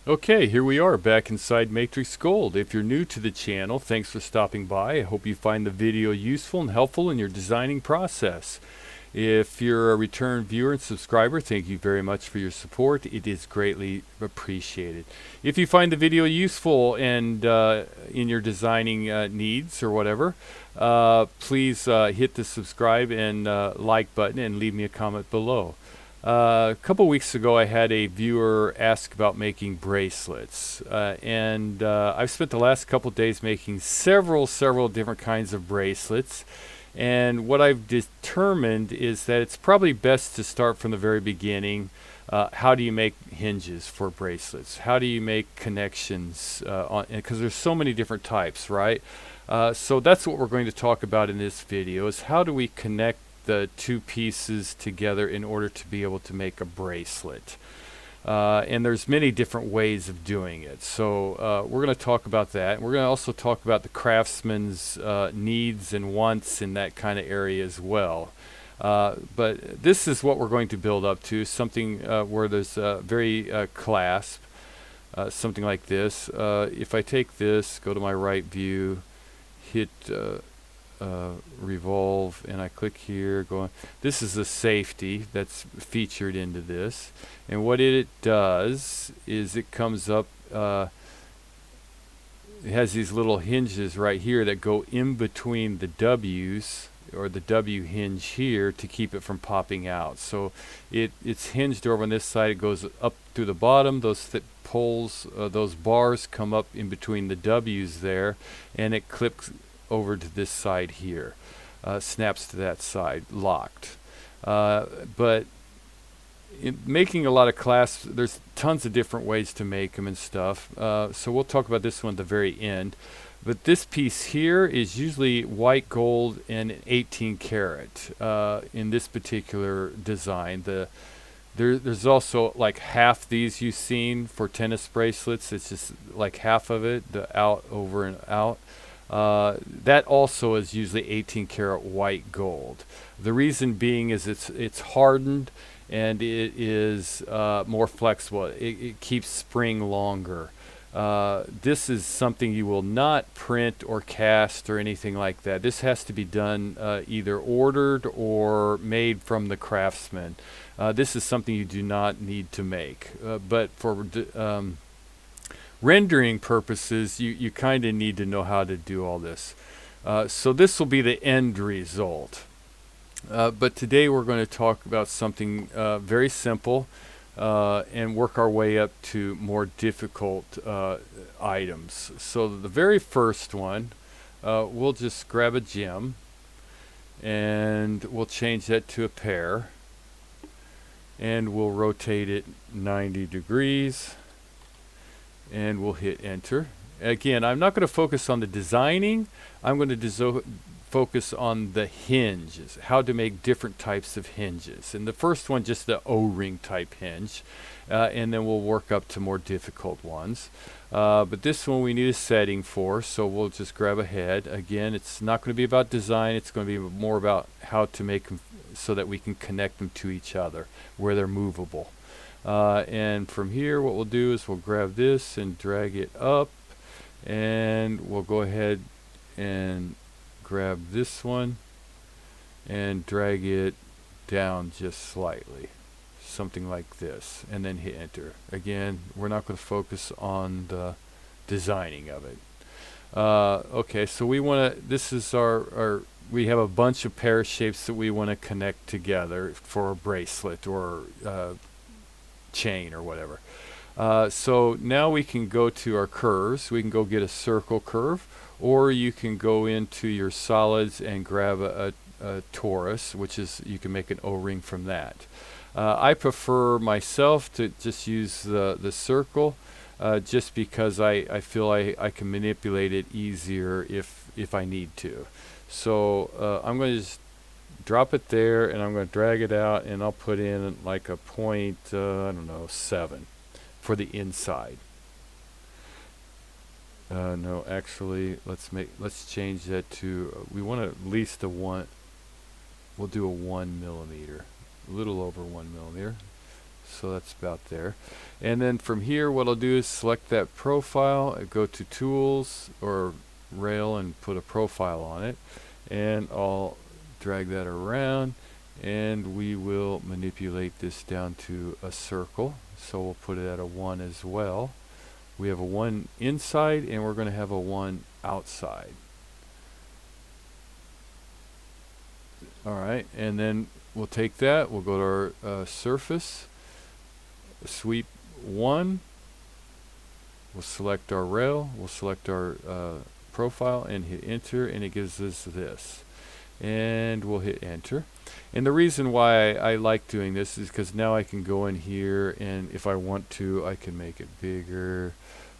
Okay, here we are back inside MatrixGold. If you're new to the channel, thanks for stopping by. I hope you find the video useful and helpful in your designing process. If you're a return viewer and subscriber, thank you very much for your support. It is greatly appreciated. If you find the video useful and in your designing needs or whatever, please hit the subscribe and like button and leave me a comment below. A couple weeks ago, I had a viewer ask about making bracelets, and I've spent the last couple days making several different kinds of bracelets. And what I've determined is that it's probably best to start from the very beginning. How do you make hinges for bracelets? How do you make connections? Because there's so many different types, right? So that's what we're going to talk about in this video: is how do we connect the two pieces together in order to be able to make a bracelet. And there's many different ways of doing it. So we're going to talk about that. We're going to also talk about the craftsman's needs and wants in that kind of area as well. But this is what we're going to build up to, something where there's very clasp, something like this. If I take this, go to my right view, hit revolve, and I click here, go on. This is the safety that's featured into this, and what it does is it comes up, it has these little hinges right here that go in between the W's, or the W hinge here, to keep it from popping out. So it's hinged over on this side. It goes up through the bottom. Those poles, those bars come up in between the W's there, and it clips over to this side here, snaps to that side, locked. But in making a lot of clasps, there's tons of different ways to make them and stuff. So we'll talk about this one at the very end. But this piece here is usually white gold and 18 karat in this particular design. There's also like half these you've seen for tennis bracelets. It's just like half of it, the out, over, and out. That also is usually 18 karat white gold. The reason being is it's hardened and it is more flexible. It keeps spring longer. This is something you will not print or cast or anything like that. This has to be done either ordered or made from the craftsman. This is something you do not need to make, but for rendering purposes, you kind of need to know how to do all this. So this will be the end result. But today we're going to talk about something very simple and work our way up to more difficult items. So the very first one, we'll just grab a gem and we'll change that to a pear, and we'll rotate it 90 degrees. And we'll hit enter. Again, I'm not going to focus on the designing. I'm going to focus on the hinges, how to make different types of hinges. And the first one, just the O-ring type hinge, and then we'll work up to more difficult ones. But this one we need a setting for, so we'll just grab a head. Again, it's not going to be about design. It's going to be more about how to make them so that we can connect them to each other where they're movable. And from here, what we'll do is we'll grab this and drag it up, and we'll go ahead and grab this one and drag it down just slightly, something like this, and then hit enter. Again, we're not going to focus on the designing of it. Okay, so we want to, this is we have a bunch of pear shapes that we want to connect together for a bracelet or chain or whatever. So now we can go to our curves. We can go get a circle curve, or you can go into your solids and grab a torus, which is, you can make an O-ring from that. I prefer myself to just use the circle, just because I feel I can manipulate it easier if I need to. So I'm going to just drop it there, and I'm going to drag it out, and I'll put in like a point, I don't know, 7 for the inside. No, actually, let's change that to, we want at least a 1. We'll do a 1 millimeter, a little over 1 millimeter. so that's about there. And then from here, what I'll do is select that profile, go to tools or rail and put a profile on it, and I'll drag that around, and we will manipulate this down to a circle. So we'll put it at a 1 as well. We have a 1 inside, and we're going to have a 1 outside. Alright, and then we'll take that, we'll go to our surface, sweep 1, we'll select our rail, we'll select our profile and hit enter, and it gives us this. And we'll hit enter. And the reason why I like doing this is because now I can go in here, and if I want to, I can make it bigger.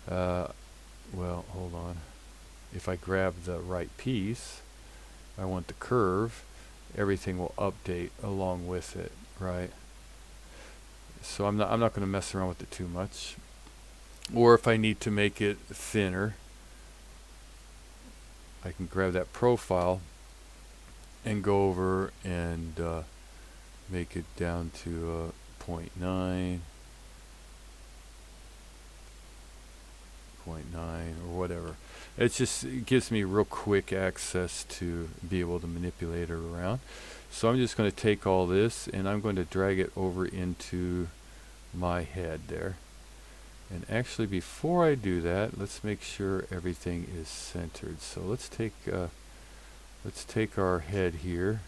Well, hold on. If I grab the right piece, I want the curve, everything will update along with it, right? So I'm not going to mess around with it too much. Or if I need to make it thinner, I can grab that profile and go over and make it down to 0.9, 0.9 or whatever. It gives me real quick access to be able to manipulate it around. So I'm just going to take all this and I'm going to drag it over into my head there. And actually, before I do that, let's make sure everything is centered. So let's take our head here,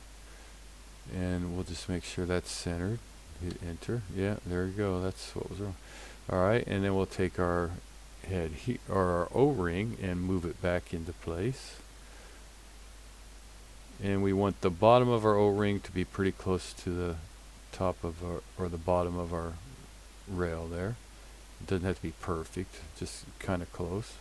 and we'll just make sure that's centered. Hit enter. Yeah, there we go. That's what was wrong. All right, and then we'll take our head or our O-ring and move it back into place. And we want the bottom of our O-ring to be pretty close to the top of our, or the bottom of our rail there. It doesn't have to be perfect, just kind of close.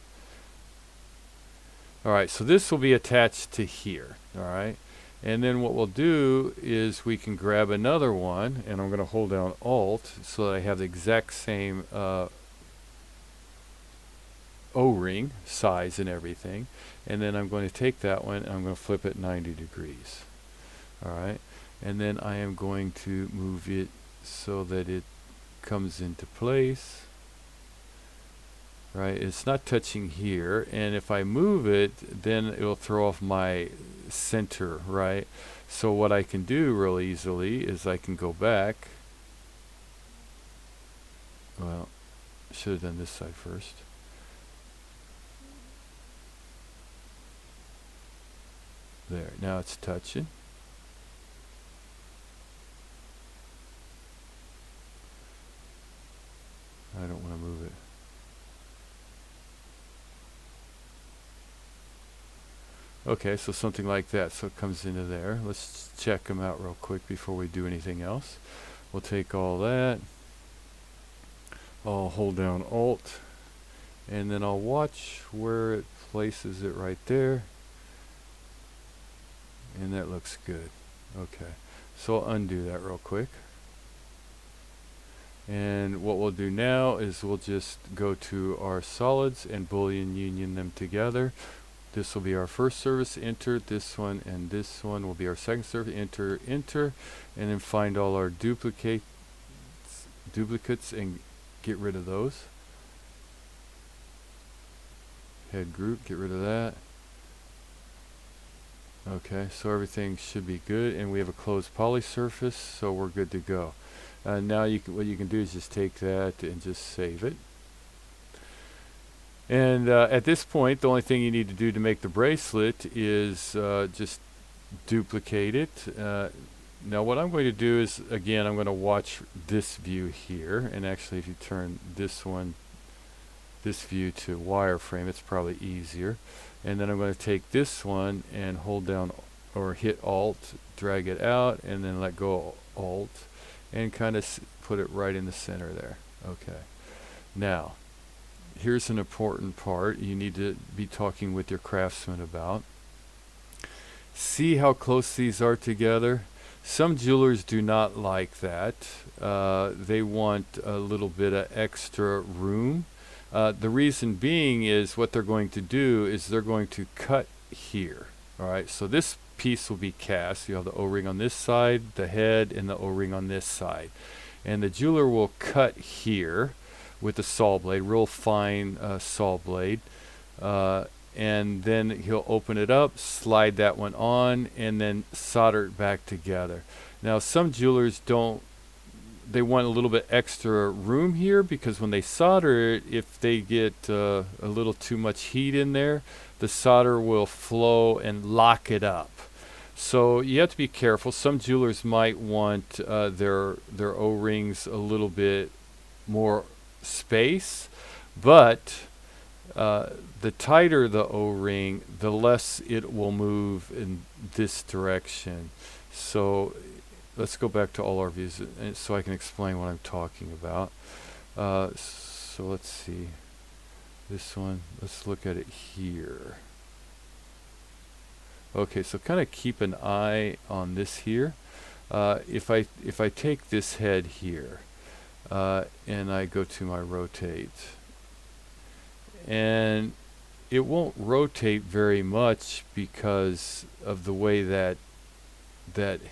Alright, so this will be attached to here. Alright, and then what we'll do is we can grab another one, and I'm going to hold down Alt so that I have the exact same O-ring size and everything. And then I'm going to take that one and I'm going to flip it 90 degrees. Alright, and then I am going to move it so that it comes into place. Right, it's not touching here, and if I move it, then it'll throw off my center, right? So what I can do real easily is I can go back. Well, should have done this side first. There, now it's touching. I don't want to move it. Okay, so something like that. So it comes into there. Let's check them out real quick before we do anything else. We'll take all that. I'll hold down Alt, and then I'll watch where it places it right there. And that looks good. Okay, so I'll undo that real quick. And what we'll do now is we'll just go to our solids and Boolean union them together. This will be our first service, enter. This one and this one will be our second service, enter, enter. And then find all our duplicates and get rid of those. Head group, get rid of that. Okay, so everything should be good, and we have a closed poly surface, so we're good to go. Now what you can do is just take that and just save it. And at this point, the only thing you need to do to make the bracelet is just duplicate it. Now what I'm going to do is, again, I'm going to watch this view here, and actually if you turn this view to wireframe, it's probably easier. And then I'm going to take this one and hold down or hit Alt, drag it out, and then let go Alt, and kind of put it right in the center there. Okay. Now, here's an important part you need to be talking with your craftsman about. See how close these are together? Some jewelers do not like that. They want a little bit of extra room. The reason being is what they're going to do is they're going to cut here. All right, so this piece will be cast. You have the O-ring on this side, the head, and the O-ring on this side. And the jeweler will cut here with a saw blade, real fine saw blade. And then he'll open it up, slide that one on, and then solder it back together. Now some jewelers they want a little bit extra room here, because when they solder it, if they get a little too much heat in there, the solder will flow and lock it up. So you have to be careful. Some jewelers might want their O-rings a little bit more space, but the tighter the O-ring, the less it will move in this direction. So let's go back to all our views so I can explain what I'm talking about. So let's see. This one, let's look at it here. Okay, so kind of keep an eye on this here. If I take this head here and I go to my rotate, and it won't rotate very much because of the way that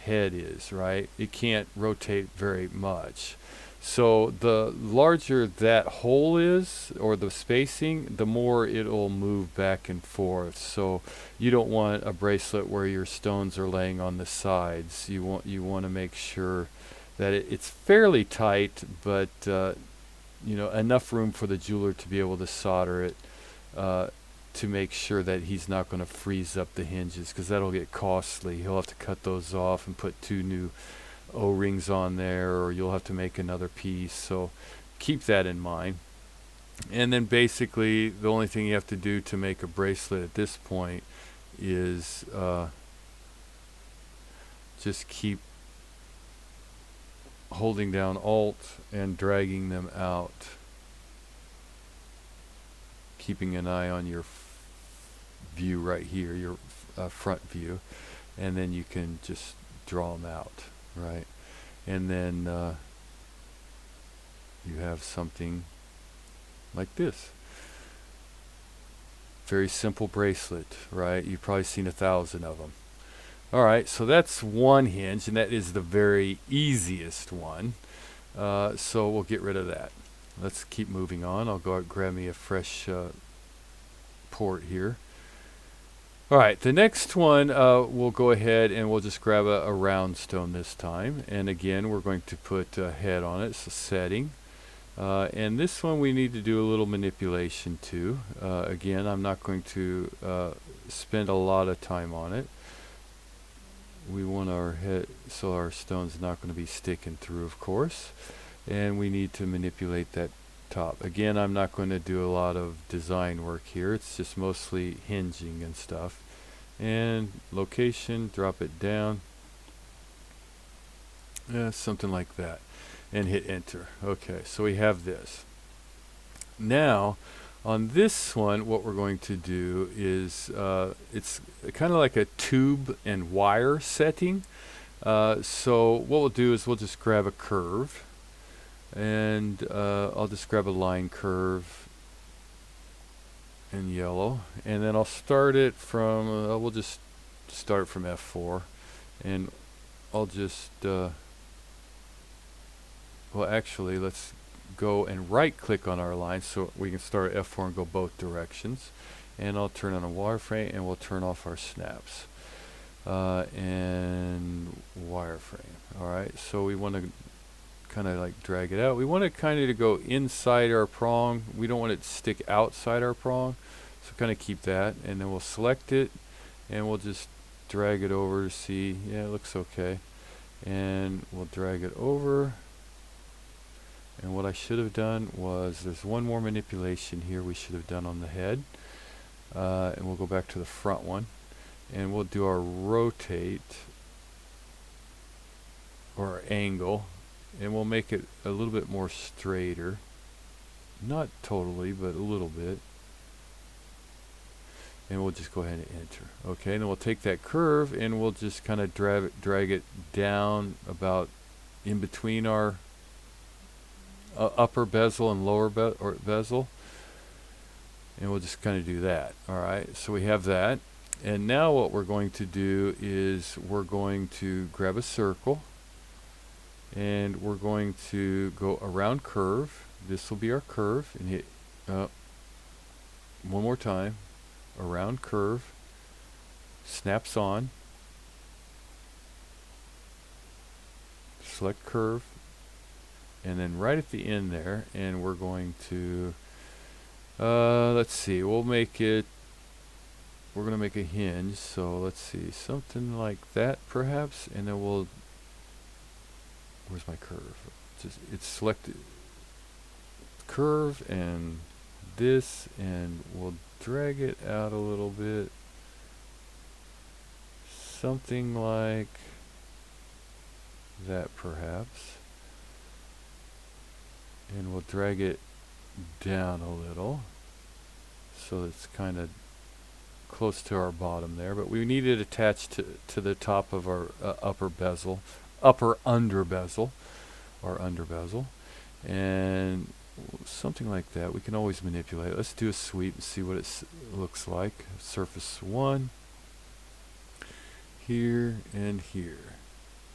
head is, right? It can't rotate very much. So the larger that hole is, or the spacing, the more it'll move back and forth. So you don't want a bracelet where your stones are laying on the sides. You want to make sure that it's fairly tight, but you know, enough room for the jeweler to be able to solder it to make sure that he's not going to freeze up the hinges, because that'll get costly. He'll have to cut those off and put 2 new O-rings on there, or you'll have to make another piece. So keep that in mind. And then basically the only thing you have to do to make a bracelet at this point is just keep holding down Alt and dragging them out, keeping an eye on your view right here, your front view, and then you can just draw them out, right? And then you have something like this. Very simple bracelet, right? You've probably seen 1,000 of them. All right, so that's one hinge, and that is the very easiest one. So we'll get rid of that. Let's keep moving on. I'll go out and grab me a fresh port here. All right, the next one, we'll go ahead and we'll just grab a round stone this time. And again, we're going to put a head on it, so setting. And this one we need to do a little manipulation too. Again, I'm not going to spend a lot of time on it. We want our head, so our stone's not going to be sticking through, of course. And we need to manipulate that top. Again, I'm not going to do a lot of design work here. It's just mostly hinging and stuff. And location, drop it down. Something like that. And hit enter. Okay, so we have this. Now, on this one, what we're going to do is, it's kind of like a tube and wire setting. So what we'll do is we'll just grab a curve. And I'll just grab a line curve in yellow, and then I'll start it from, we'll just start from F4, and I'll just, well actually let's go and right click on our line so we can start F4 and go both directions. And I'll turn on a wireframe, and we'll turn off our snaps. And wireframe. Alright, so we want to kind of like drag it out. We want it kind of to go inside our prong. We don't want it to stick outside our prong. So kind of keep that, and then we'll select it, and we'll just drag it over to see, yeah, it looks okay. And we'll drag it over. And what I should have done was, there's one more manipulation here we should have done on the head. And we'll go back to the front one, and we'll do our rotate, or our angle. And we'll make it a little bit more straighter. Not totally, but a little bit. And we'll just go ahead and enter. Okay, and then we'll take that curve and we'll just kind of drag it down about in between our upper bezel and lower bezel. And we'll just kind of do that. Alright, so we have that. And now what we're going to do is we're going to grab a circle. and we're going to go around curve. This will be our curve, and hit one more time, around curve, snaps on, select curve, and then right at the end there, and we're going to let's see, we're going to make a hinge, so let's see, something like that perhaps, and then where's my curve? It's selected curve and this, and we'll drag it out a little bit, something like that perhaps, and we'll drag it down a little so it's kind of close to our bottom there, but we need it attached to the top of our upper under bezel, and something like that. We can always manipulate it. Let's do a sweep and see what it looks like. Surface 1 here and here.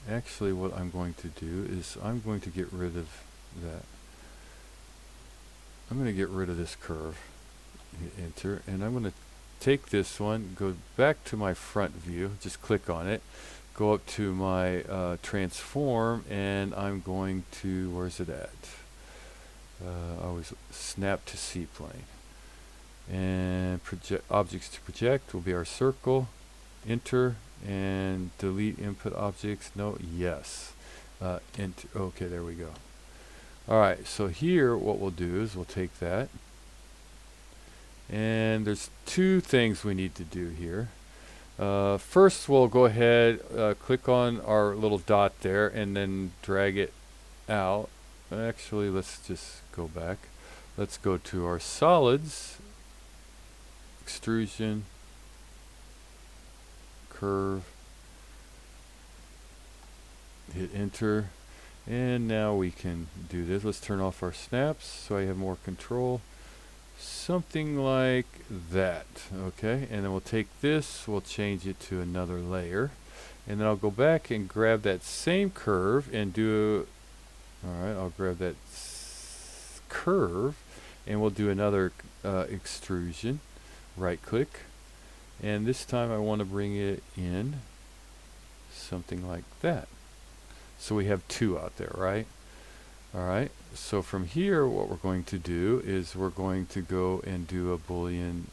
Actually, what I'm going to do is I'm going to get rid of that. I'm going to get rid of this curve. Hit enter, and I'm going to take this one, go back to my front view, just click on it, go up to my transform, and I'm going to, where's it at? Always snap to C-plane. And objects to project will be our circle. Enter, and delete input objects. No, yes. Enter. Okay, there we go. Alright, so here what we'll do is we'll take that, and there's two things we need to do here. First, we'll go ahead, click on our little dot there, and then drag it out. Actually, let's just go back. Let's go to our solids, extrusion, curve, hit enter, and now we can do this. Let's turn off our snaps so I have more control. Something like that, okay? And then we'll take this, we'll change it to another layer, and then I'll go back and grab that same curve and do, alright, I'll grab that curve, and we'll do another extrusion, right click, and this time I want to bring it in, something like that. So we have two out there, right? Alright, so from here what we're going to do is we're going to go and do a Boolean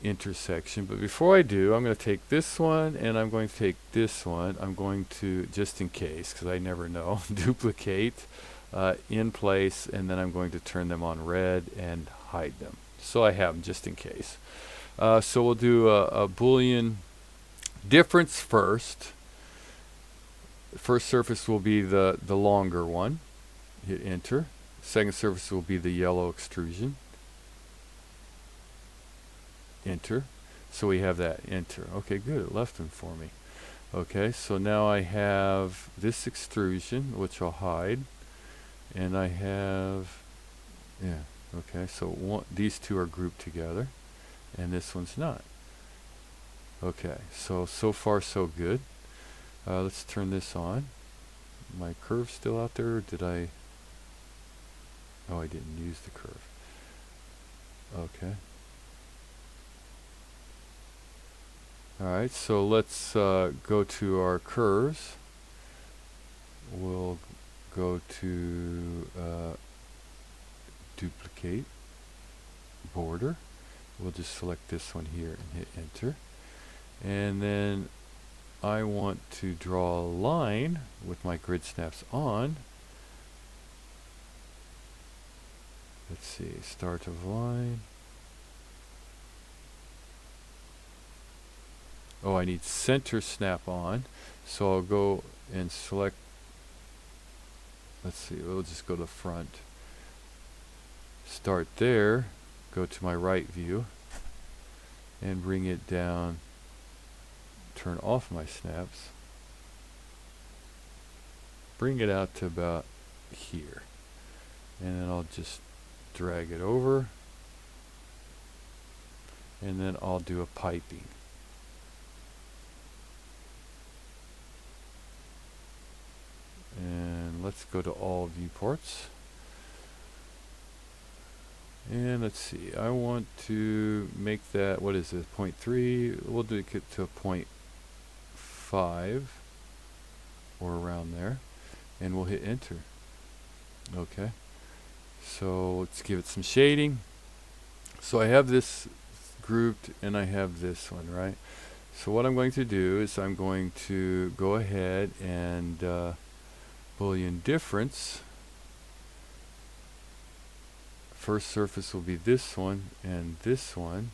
intersection. But before I do, I'm going to take this one and I'm going to take this one. I'm going to, just in case, because I never know, duplicate in place, and then I'm going to turn them on red and hide them. So I have them just in case. So we'll do a Boolean difference first. First surface will be the longer one. Hit enter. Second surface will be the yellow extrusion. Enter. So we have that. Enter. Okay, good. It left them for me. Okay, so now I have this extrusion, which I'll hide. And I have, yeah, okay, so these two are grouped together. And this one's not. Okay, so far so good. Let's turn this on. My curve's still out there, or did I? Oh, I didn't use the curve. Okay. Alright, so let's go to our curves. We'll go to duplicate, border. We'll just select this one here and hit enter. And then I want to draw a line with my grid snaps on. Let's see, start of line. Oh, I need center snap on. So I'll go and select, let's see, we'll just go to front. Start there, go to my right view, and bring it down. Turn off my snaps, bring it out to about here, and then I'll just drag it over, and then I'll do a piping. let's go to all viewports. And let's see, I want to make that, what is it, 0.3, we'll do it to 0.5 or around there, and we'll hit enter. Okay, so let's give it some shading. So I have this grouped and I have this one, right? So what I'm going to do is I'm going to go ahead and Boolean difference. First surface will be this one and this one.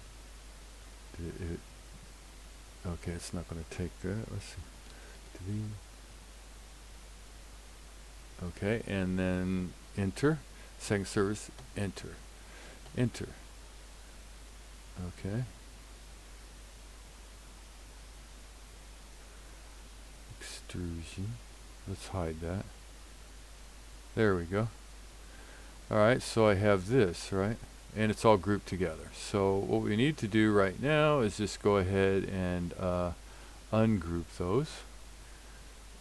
Okay, it's not going to take that. Let's see. Okay, and then enter. Second surface, enter. Enter. Okay. Extrusion. Let's hide that. There we go. Alright, so I have this, right? And it's all grouped together. So what we need to do right now is just go ahead and ungroup those.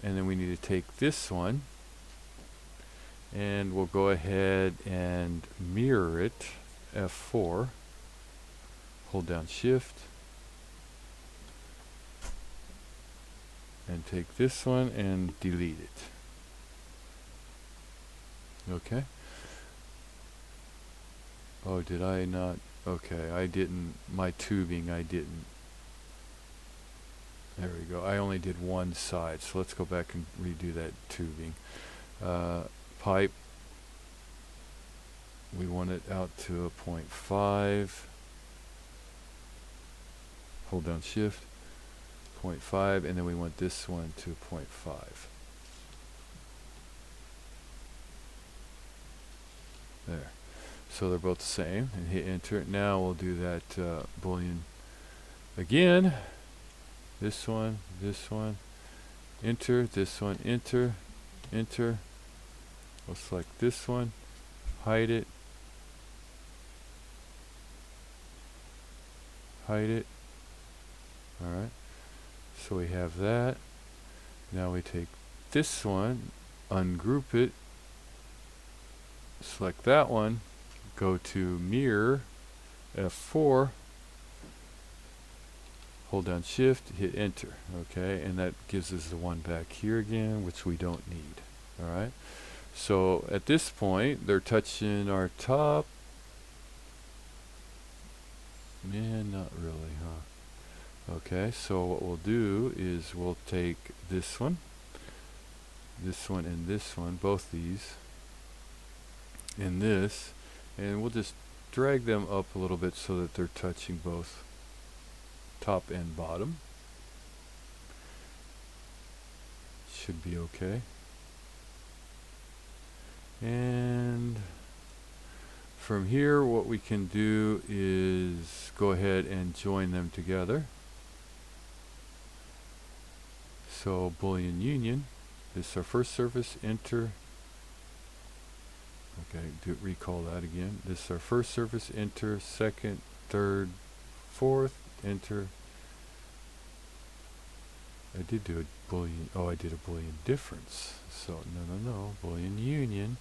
And then we need to take this one and we'll go ahead and mirror it, F4, hold down shift, and take this one and delete it. Okay. Oh, did I not? Okay, I didn't, my tubing, I didn't. There we go. I only did one side, so let's go back and redo that tubing. Pipe, we want it out to a 0.5. Hold down shift, 0.5, and then we want this one to 0.5. There. So they're both the same, and hit enter. Now we'll do that Boolean again. This one, enter, this one, enter, enter. We'll select this one, hide it, hide it. Alright, so we have that. Now we take this one, ungroup it, select that one, go to mirror, F4, hold down shift, hit enter. Okay, and that gives us the one back here again, which we don't need. Alright, so at this point they're touching our top. Man, not really, huh? Okay, so what we'll do is we'll take this one, and this one, both these, and this, and we'll just drag them up a little bit so that they're touching both top and bottom. Should be okay. And from here what we can do is go ahead and join them together. So Boolean union, this is our first surface, enter. Okay, recall that again. This is our first surface, enter, second, third, fourth, enter. I did do a Boolean, oh, I did a Boolean difference. So no, Boolean union.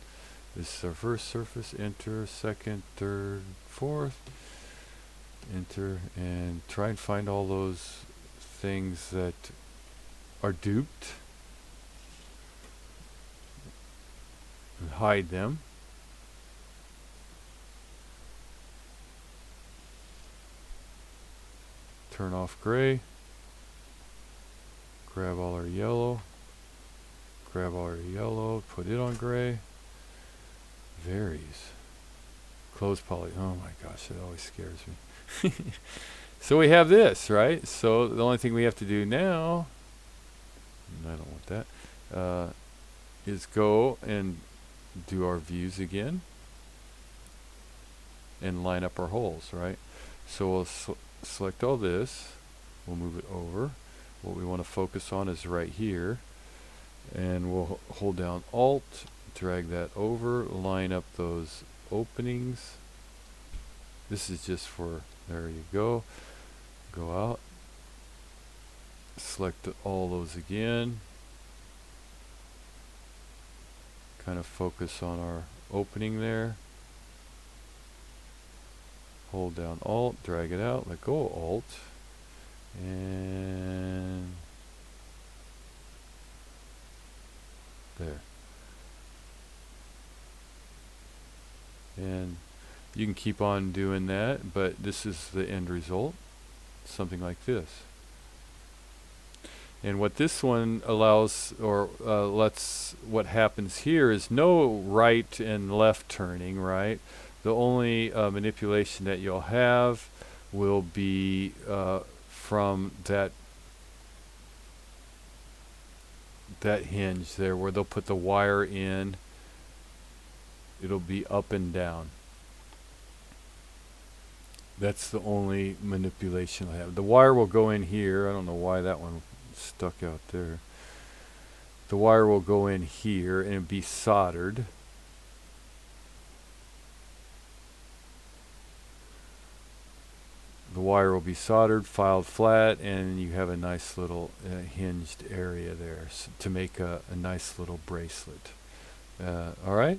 This is our first surface, enter, second, third, fourth, enter, and try and find all those things that are duped and hide them. Turn off gray, grab all our yellow, put it on gray, varies, close poly, oh my gosh, that always scares me. So we have this, right? So the only thing we have to do now, I don't want that, is go and do our views again and line up our holes, right? So we'll select all this, we'll move it over. What we want to focus on is right here, and we'll hold down Alt, drag that over, line up those openings. This is just for, there you go, go out, select all those again, kind of focus on our opening there. Hold down Alt, drag it out, let go of Alt, and there. And you can keep on doing that, but this is the end result, something like this. And what this one allows, or lets, what happens here is no right and left turning, right? The only manipulation that you'll have will be from that hinge there where they'll put the wire in. It'll be up and down. That's the only manipulation I have. The wire will go in here. I don't know why that one stuck out there. The wire will go in here and be soldered. The wire will be soldered, filed flat, and you have a nice little hinged area there to make a nice little bracelet. All right.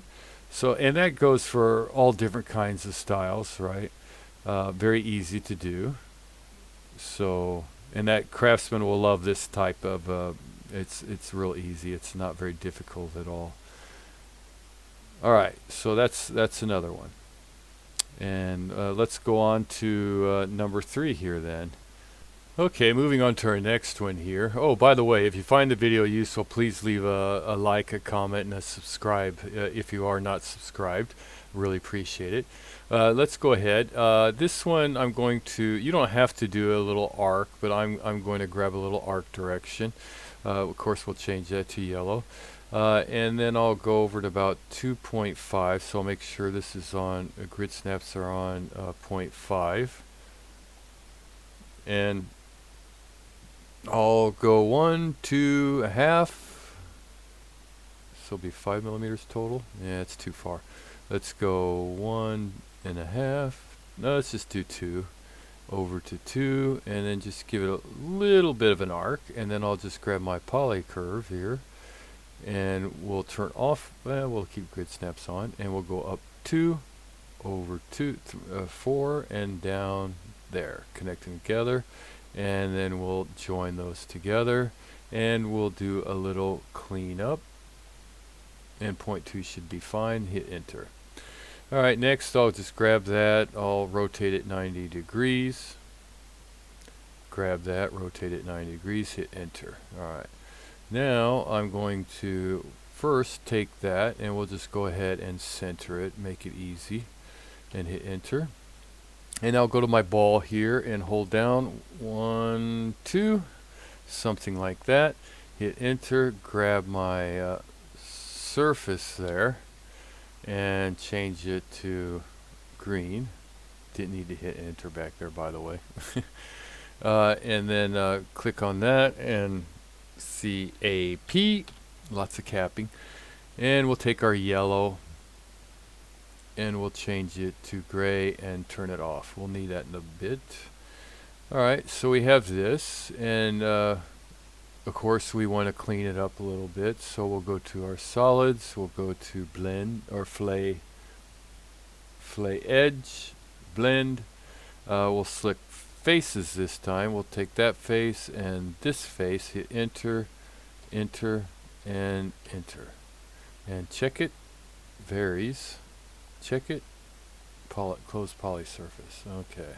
So, and that goes for all different kinds of styles, right? Very easy to do. So, and that craftsman will love this type of. It's real easy. It's not very difficult at all. All right. So that's another one. And let's go on to number 3 here then. Okay, moving on to our next one here. Oh, by the way, if you find the video useful, please leave a like, a comment, and a subscribe if you are not subscribed. Really appreciate it. Let's go ahead. This one I'm going to, you don't have to do a little arc, but I'm going to grab a little arc direction. Of course, we'll change that to yellow. And then I'll go over to about 2.5, so I'll make sure this is on, grid snaps are on 0.5. And I'll go 1, 2, 1/2. So it'll be 5 millimeters total. Yeah, it's too far. Let's go 1 1/2. No, let's just do 2. Over to 2, and then just give it a little bit of an arc, and then I'll just grab my poly curve here. And we'll turn off, we'll keep grid snaps on, and we'll go up 2, over 2, 4, and down there, connecting together. And then we'll join those together, and we'll do a little clean up. And 0.2 should be fine, hit enter. All right, next I'll just grab that, I'll rotate it 90 degrees. Grab that, rotate it 90 degrees, hit enter. All right. Now I'm going to first take that, and we'll just go ahead and center it, make it easy, and hit enter. And I'll go to my ball here and hold down 1, 2, something like that. Hit enter, grab my surface there, and change it to green. Didn't need to hit enter back there, by the way. And then click on that and CAP, lots of capping, and we'll take our yellow and we'll change it to gray and turn it off. We'll need that in a bit. Alright, so we have this, and of course we want to clean it up a little bit, so we'll go to our solids, we'll go to blend or fillet edge, blend, we'll select faces this time. We'll take that face and this face, hit enter, enter, and enter. And check it, varies, check it, close poly surface. Okay.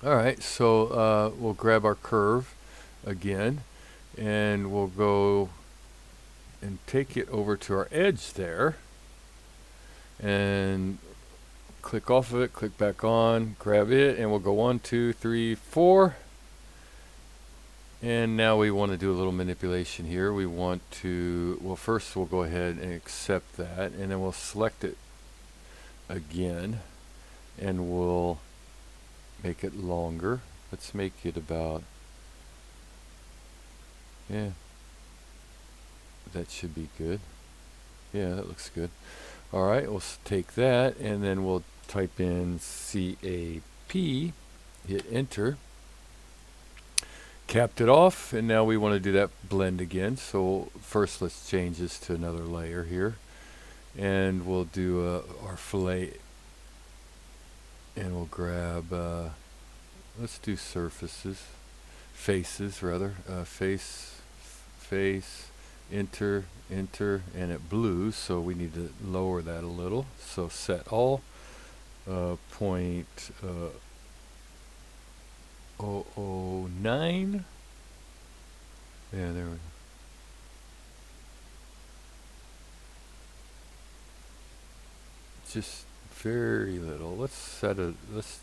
Alright, so we'll grab our curve again, and we'll go and take it over to our edge there, and click off of it, click back on, grab it, and we'll go 1, 2, 3, 4. And now we want to do a little manipulation here. We want to, well, first we'll go ahead and accept that, and then we'll select it again, and we'll make it longer. Let's make it about, yeah, that should be good. Yeah, that looks good. Alright, we'll take that, and then we'll type in CAP, hit enter, capped it off, and now we want to do that blend again. So first let's change this to another layer here, and we'll do our fillet, and we'll grab let's do surfaces, faces rather, face, enter, and it blues, so we need to lower that a little. So set all, point 009. Yeah, there we go. Just very little. Let's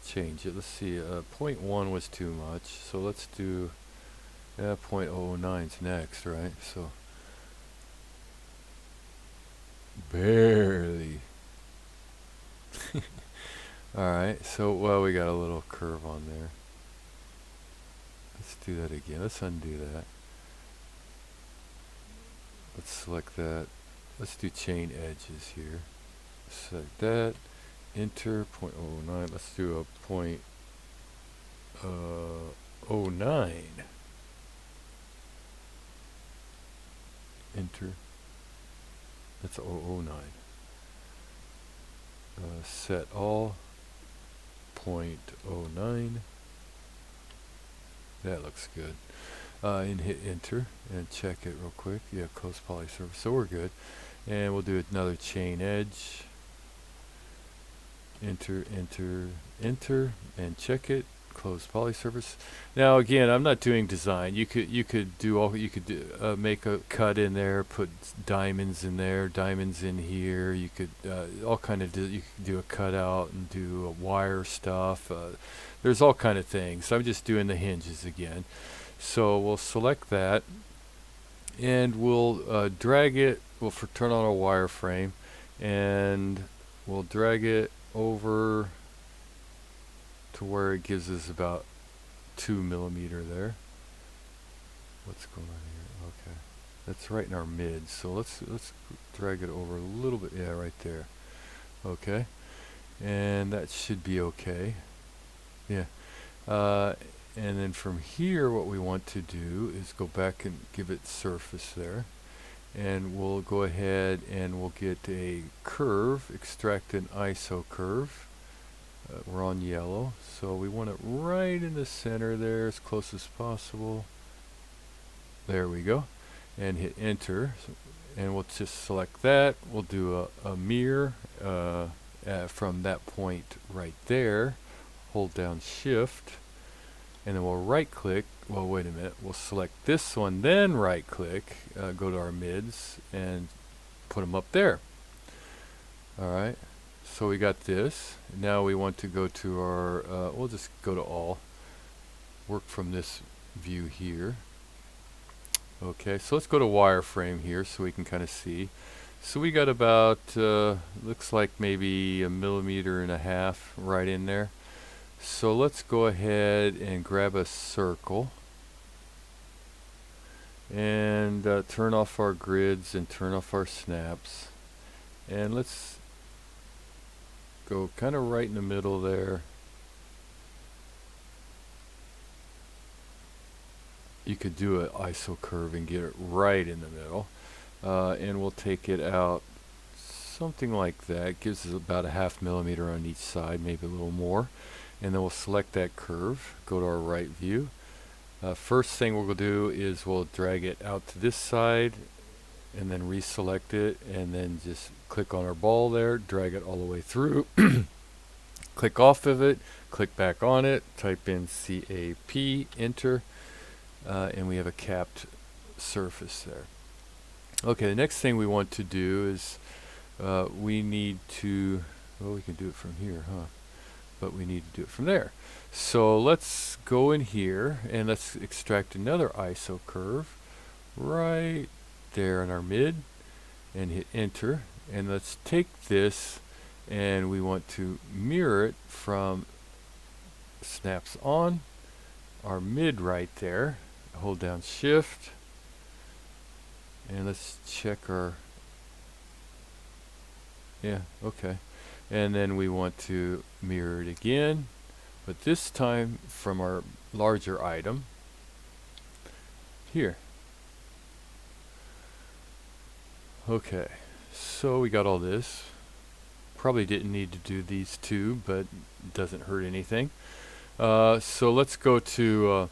change it. Let's see. 0.1 was too much, so let's do 0.09's next, right? So barely. All right. So well, we got a little curve on there. Let's do that again. Let's undo that. Let's select that. Let's do chain edges here. Select that. Enter 0.09. Let's do a 0.09. Enter. That's 009. Set all. 0.09. That looks good. And hit enter and check it real quick. Yeah, close poly surface. So we're good. And we'll do another chain edge. Enter, and check it. Close poly surface. Now again, I'm not doing design. You could do make a cut in there, put diamonds in there, diamonds in here. You could all kind of you could do a cutout and do a wire stuff. There's all kind of things. I'm just doing the hinges again. So we'll select that, and we'll drag it. We'll turn on our wireframe, and we'll drag it over to where it gives us about 2 millimeter there. What's going on here? Okay, that's right in our mid. So let's drag it over a little bit. Yeah, right there. Okay, and that should be okay. Yeah. And then from here, what we want to do is go back and give it surface there. And we'll go ahead and we'll get a curve, extract an ISO curve. We're on yellow, so we want it right in the center there, as close as possible. There we go. And hit enter. And we'll just select that. We'll do a mirror from that point right there. Hold down shift. And then we'll right click. Well, wait a minute. We'll select this one, then right click, go to our mids, and put them up there. All right. So we got this. Now we want to go to our, we'll just go to all. Work from this view here. Okay, so let's go to wireframe here so we can kind of see. So we got about, looks like maybe 1.5 millimeters right in there. So let's go ahead and grab a circle and turn off our grids and turn off our snaps, and let's go kind of right in the middle there. You could do an ISO curve and get it right in the middle, and we'll take it out something like that. Gives us about 0.5 millimeter on each side, maybe a little more. And then we'll select that curve, go to our right view. First thing we'll do is we'll drag it out to this side and then reselect it, and then just click on our ball there, drag it all the way through. Click off of it, click back on it, type in CAP, enter, and we have a capped surface there. Okay, the next thing we want to do is we need to, well, we can do it from here, huh? But we need to do it from there. So let's go in here and let's extract another ISO curve right there in our mid and hit enter. And let's take this and we want to mirror it from snaps on our mid right there. Hold down shift and let's check our, yeah, okay. And then we want to mirror it again, but this time from our larger item. here. Okay, so we got all this. Probably didn't need to do these two, but it doesn't hurt anything. So let's go to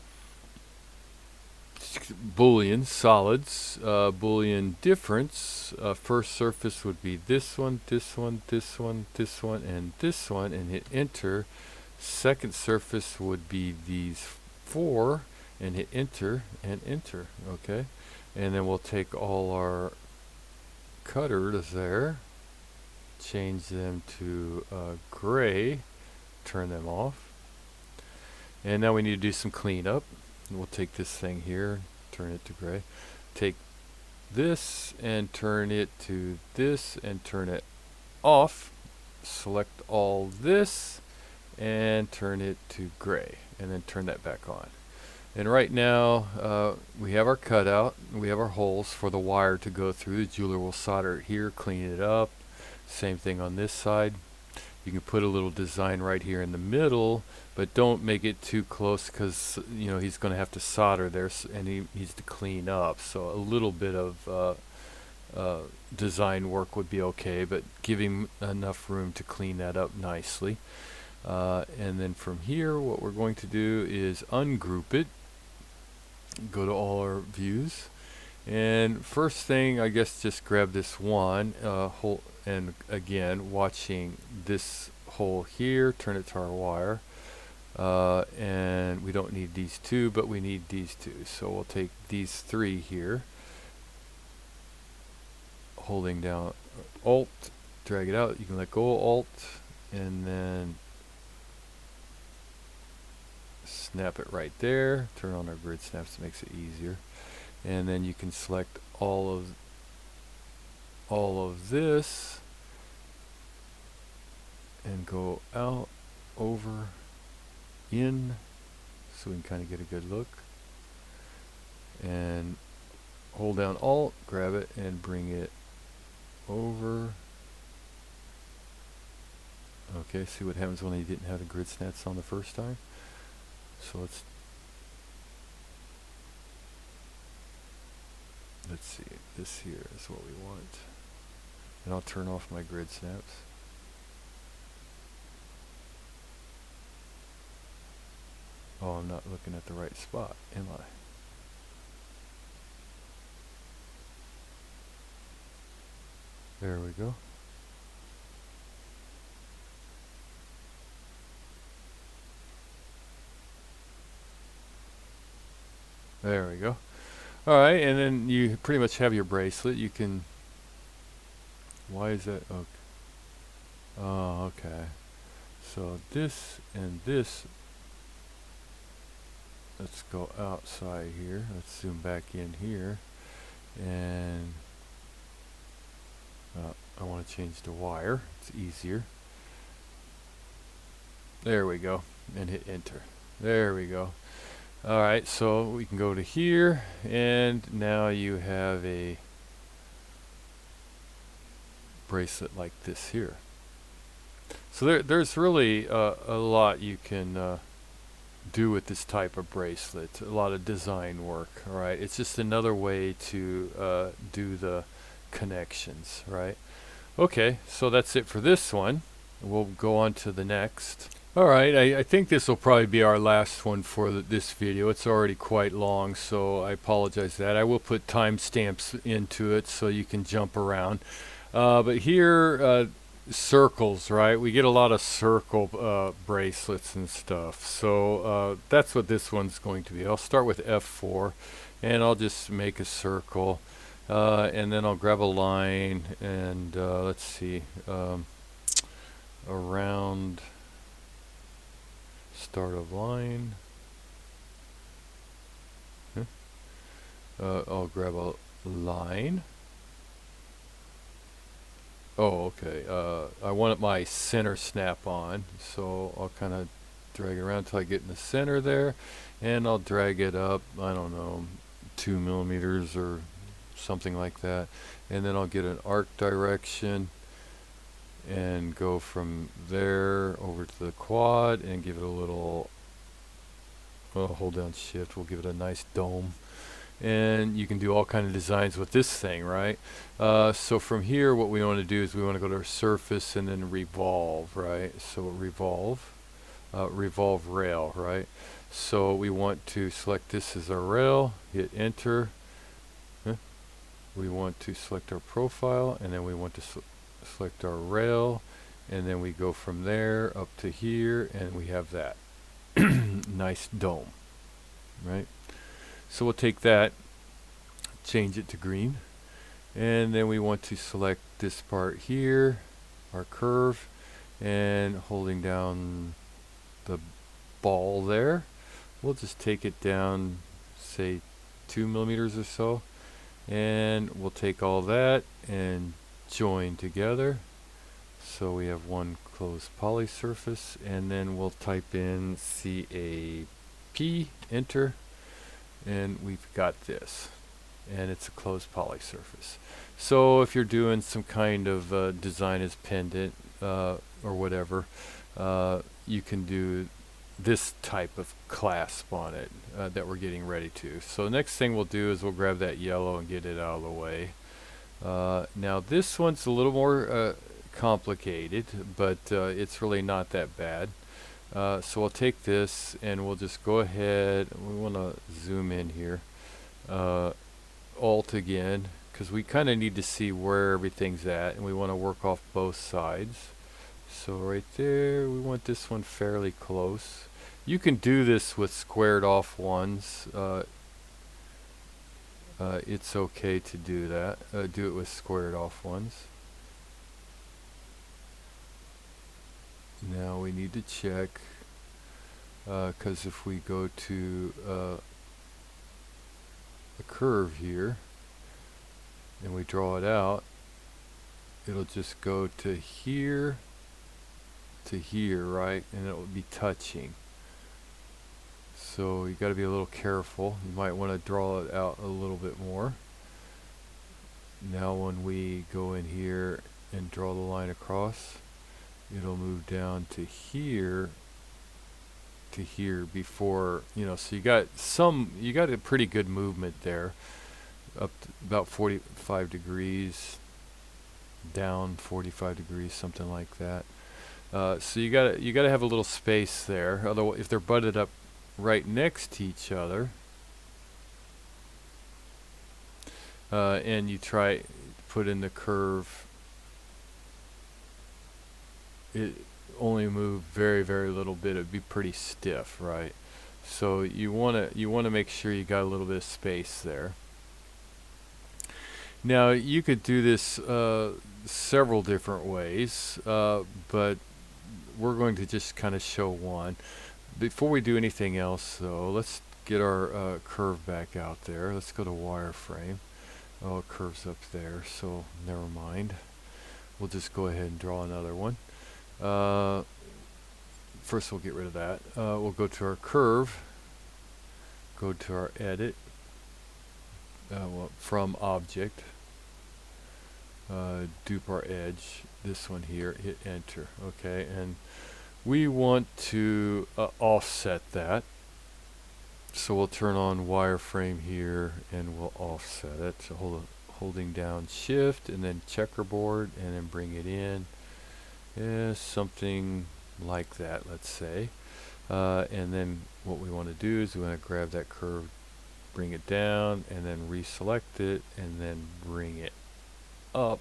Boolean solids, Boolean difference. First surface would be this one, this one, this one, this one, and this one, and hit enter. Second surface would be these four, and hit enter and enter. Okay, and then we'll take all our cutters there, change them to gray, turn them off, and now we need to do some cleanup. We'll take this thing here, turn it to gray, take this and turn it to this and turn it off, select all this and turn it to gray, and then turn that back on. And right now we have our cutout, we have our holes for the wire to go through. The jeweler will solder it here, clean it up. Same thing on this side. You can put a little design right here in the middle, but don't make it too close, because you know he's going to have to solder there, and he needs to clean up. So a little bit of design work would be okay, but give him enough room to clean that up nicely. And then from here, what we're going to do is ungroup it. Go to all our views, and first thing, I guess, just grab this one hole, and again, watching this hole here, turn it to our wire, and we don't need these two, but we need these two, so we'll take these three here, holding down Alt, drag it out. You can let go of Alt, and then snap it right there. Turn on our grid snaps, makes it easier. And then you can select all of this and go out, over, in, so we can kind of get a good look. And hold down Alt, grab it, and bring it over. Okay, see what happens when you didn't have the grid snaps on the first time. So let's see, this here is what we want. And I'll turn off my grid snaps. Oh, I'm not looking at the right spot, am I? There we go. There we go. All right, and then you pretty much have your bracelet. You can. Why is that? Okay. Oh, okay. So this and this. Let's go outside here. Let's zoom back in here, and I want to change the wire. It's easier. There we go, and hit enter. There we go. Alright, so we can go to here, and now you have a bracelet like this here. So there's really a lot you can do with this type of bracelet. A lot of design work, alright? It's just another way to do the connections, right? Okay, so that's it for this one. We'll go on to the next. Alright, I think this will probably be our last one for this video. It's already quite long, so I apologize for that. I will put timestamps into it so you can jump around. But here, circles, right? We get a lot of circle bracelets and stuff. So that's what this one's going to be. I'll start with F4, and I'll just make a circle. And then I'll grab a line, and let's see, around start of line. I'll grab a line. Oh, okay. I want my center snap on, so I'll kind of drag it around until I get in the center there, and I'll drag it up, I don't know, 2 millimeters or something like that, and then I'll get an arc direction and go from there over to the quad and give it a little, hold down shift, we'll give it a nice dome, and you can do all kind of designs with this thing, right? So from here, what we want to do is we want to go to our surface and then revolve, right? So revolve, revolve rail, right? So we want to select this as our rail, hit enter. We want to select our profile, and then we want to select our rail, and then we go from there up to here, and we have that nice dome, right? So we'll take that, change it to green, and then we want to select this part here, our curve, and holding down the ball there, we'll just take it down, say 2 millimeters or so, and we'll take all that and join together. So we have one closed poly surface, and then we'll type in CAP, enter, and we've got this, and it's a closed poly surface. So if you're doing some kind of design as pendant or whatever, you can do this type of clasp on it that we're getting ready to. So the next thing we'll do is we'll grab that yellow and get it out of the way. Now this one's a little more complicated, but it's really not that bad. So we'll take this and we'll just go ahead, we want to zoom in here, Alt again, because we kind of need to see where everything's at, and we want to work off both sides. So right there, we want this one fairly close. You can do this with squared off ones. It's okay to do that. Do it with squared off ones. Now we need to check, because if we go to a curve here and we draw it out, it'll just go to here, right? And it will be touching. So you got to be a little careful. You might want to draw it out a little bit more. Now when we go in here and draw the line across, it'll move down to here before, you know, so you got a pretty good movement there, up to about 45 degrees, down 45 degrees, something like that. So you gotta have a little space there. Otherwise, if they're butted up right next to each other, and you try put in the curve, it only move very, very little bit. It'd be pretty stiff, right? So you wanna make sure you got a little bit of space there. Now you could do this several different ways, but we're going to just kind of show one. Before we do anything else, though, let's get our curve back out there. Let's go to wireframe. Oh, it curves up there, so never mind. We'll just go ahead and draw another one. First we'll get rid of that. We'll go to our curve, go to our edit, well, from object, dupe our edge, this one here, hit enter. Okay, and we want to offset that. So we'll turn on wireframe here and we'll offset it. So holding down shift and then checkerboard and then bring it in. Yeah, something like that, let's say. And then what we want to do is we want to grab that curve, bring it down, and then reselect it, and then bring it up.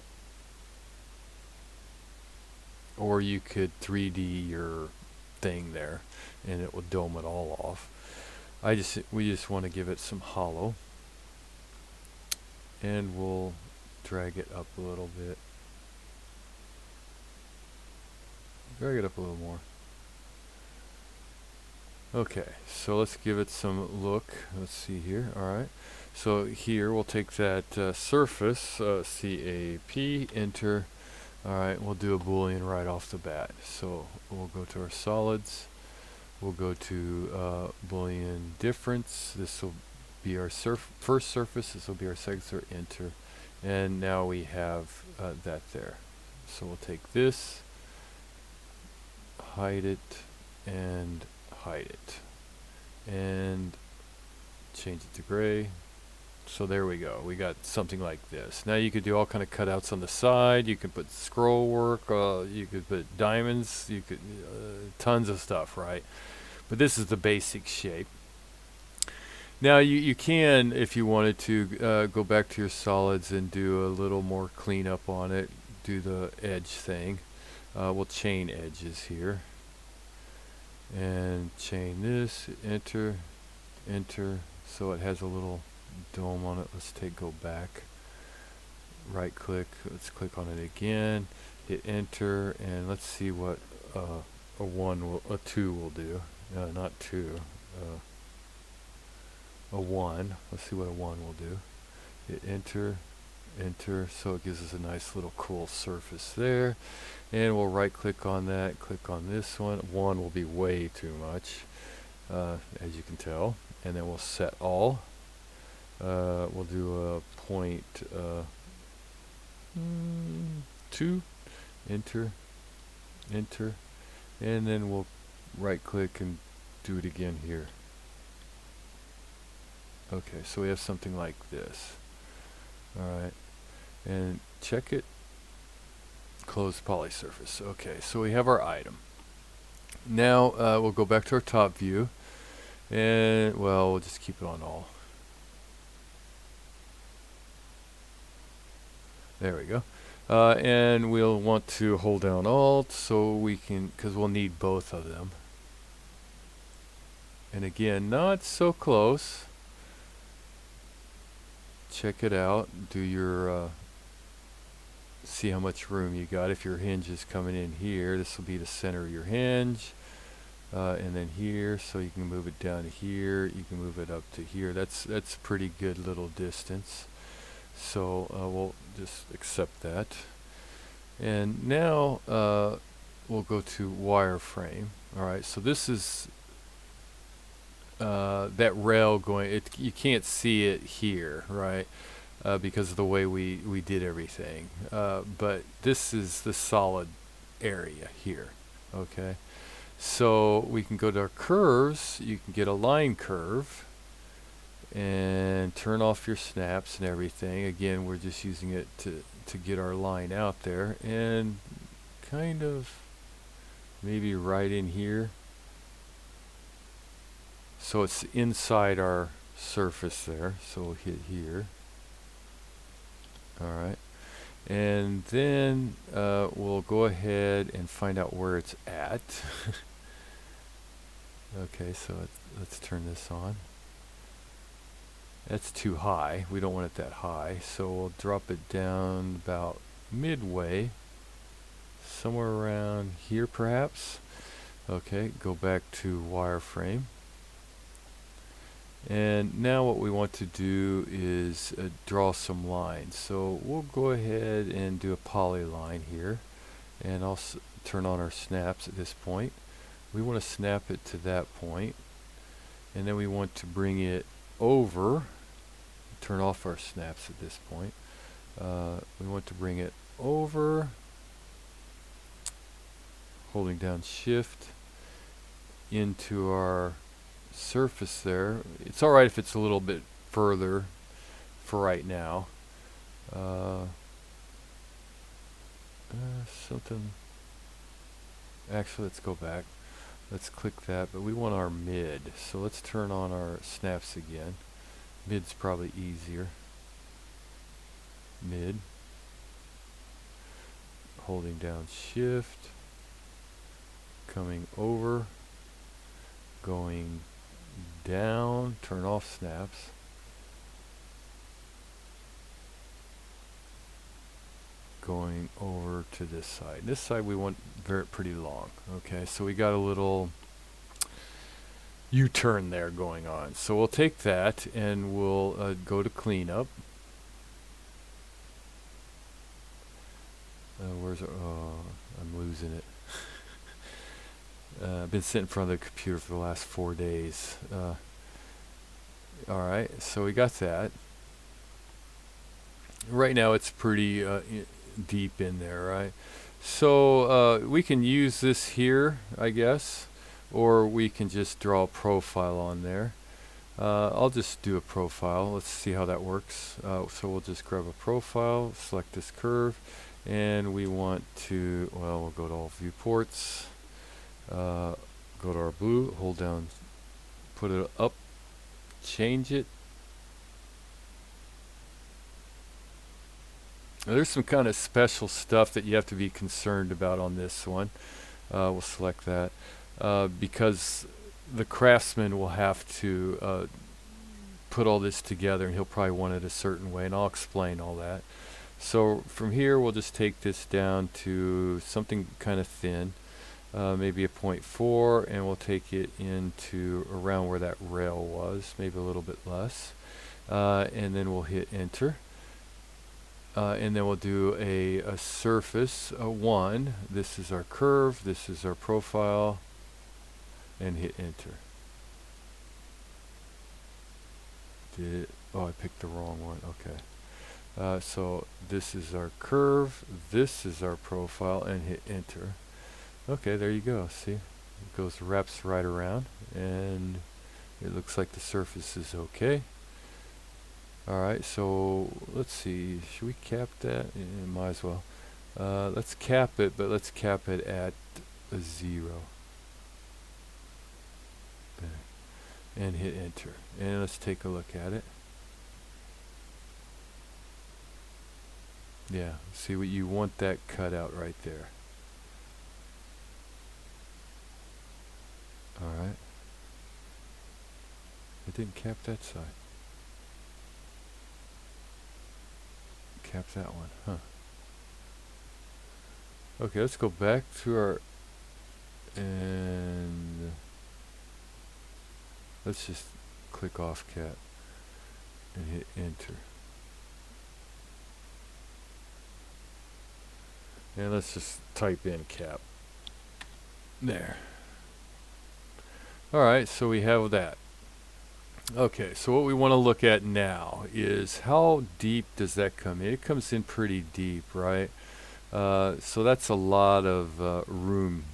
Or you could 3D your thing there, and it will dome it all off. We just want to give it some hollow, and we'll drag it up a little bit. Drag it up a little more. Okay, so let's give it some look. Let's see here. Alright, so here we'll take that surface, CAP, enter. Alright, we'll do a boolean right off the bat. So we'll go to our solids. We'll go to boolean difference. This will be our first surface. This will be our second surface, enter. And now we have that there. So we'll take this, hide it, and hide it, and change it to gray, So there we go. We got something like this. Now you could do all kind of cutouts on the side. You could put scroll work. You could put diamonds. You could tons of stuff, right? But this is the basic shape. Now you can, if you wanted to, go back to your solids and do a little more cleanup on it. Do the edge thing. We'll chain edges here. And chain this, enter, enter, so it has a little dome on it. Let's go back. Right click, let's click on it again. Hit enter, and let's see what a 2 will do. Not 2. A 1. Let's see what a 1 will do. Hit enter, enter, so it gives us a nice little cool surface there. And we'll right click on that, click on this one. 1 will be way too much, as you can tell. And then we'll set all. We'll do a point 2, enter, enter, and then we'll right click and do it again here. Okay, so we have something like this. Alright, and check it. Close poly surface. Okay, so we have our item. Now we'll go back to our top view, and well, we'll just keep it on all. There we go. And we'll want to hold down Alt so we can, because we'll need both of them. And again, not so close. Check it out. Do your see how much room you got. If your hinge is coming in here, this will be the center of your hinge, and then here, so you can move it down to here. You can move it up to here. That's pretty good little distance. So we'll just accept that. And now we'll go to wireframe. All right. So this is that rail going. You can't see it here, right? Because of the way we did everything. But this is the solid area here. Okay. So we can go to our curves. You can get a line curve and turn off your snaps and everything. Again, we're just using it to get our line out there, and kind of maybe right in here. So it's inside our surface there. So we'll hit here. Alright, and then we'll go ahead and find out where it's at. Okay, so let's turn this on. That's too high. We don't want it that high, so we'll drop it down about midway, somewhere around here perhaps. Okay, go back to wireframe. And now what we want to do is draw some lines. So we'll go ahead and do a polyline here, and I'll turn on our snaps at this point. We want to snap it to that point, and then we want to bring it over. Turn off our snaps at this point. We want to bring it over, holding down Shift, into our surface there. It's alright if it's a little bit further for right now. Something. Actually, let's go back. Let's click that, but we want our mid. So let's turn on our snaps again. Mid's probably easier. Mid. Holding down Shift. Coming over. Going down. Turn off snaps. Going over to this side. This side we want pretty long. Okay, so we got a little U-turn there going on. So we'll take that and we'll go to cleanup. Where's our, I'm losing it. I've been sitting in front of the computer for the last 4 days. Alright, so we got that. Right now it's pretty deep in there, right? So we can use this here, I guess, or we can just draw a profile on there. I'll just do a profile. Let's see how that works. So we'll just grab a profile, select this curve, and we want to, well, we'll go to all viewports, go to our blue, hold down, put it up, change it. Now, there's some kind of special stuff that you have to be concerned about on this one. We'll select that because the craftsman will have to put all this together, and he'll probably want it a certain way, and I'll explain all that. So from here we'll just take this down to something kind of thin, maybe a 0.4, and we'll take it into around where that rail was, maybe a little bit less, and then we'll hit enter. And then we'll do a surface, a 1. This is our curve, this is our profile, and hit enter. Oh, I picked the wrong one. Okay. So this is our curve, this is our profile, and hit enter. Okay, there you go. See, it goes, wraps right around, and it looks like the surface is okay. Alright, so let's see, should we cap that? Might as well. Let's cap it, but let's cap it at a 0. There. And hit enter. And let's take a look at it. Yeah, see what you want that cut out right there. Alright. It didn't cap that side. Cap that one, huh? Okay, let's go back to our, and let's just click off cap and hit enter. And let's just type in cap. There. Alright, so we have that. Okay, so what we want to look at now is how deep does that come in? It comes in pretty deep, right? So that's a lot of room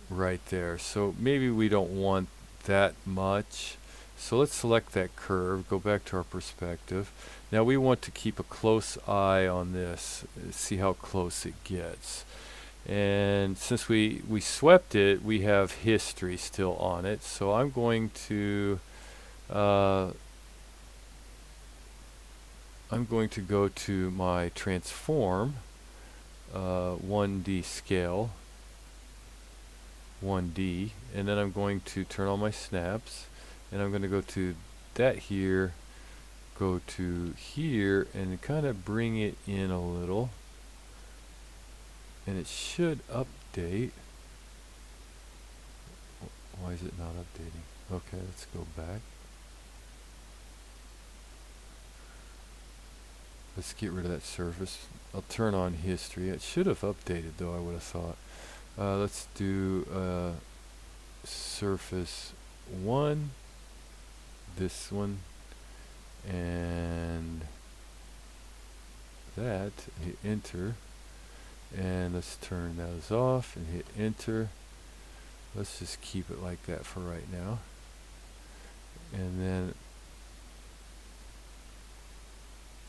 right there. So maybe we don't want that much. So let's select that curve, go back to our perspective. Now we want to keep a close eye on this, see how close it gets. And since we swept it, we have history still on it. So I'm going to go to my transform, 1D scale, 1D, and then I'm going to turn on my snaps, and I'm going to go to that here, go to here, and kind of bring it in a little, and it should update. Why is it not updating? Okay, let's go back. Let's get rid of that surface. I'll turn on history. It should have updated though, I would have thought. Let's do surface 1, this one, and that. Hit enter. And let's turn those off and hit enter. Let's just keep it like that for right now. And then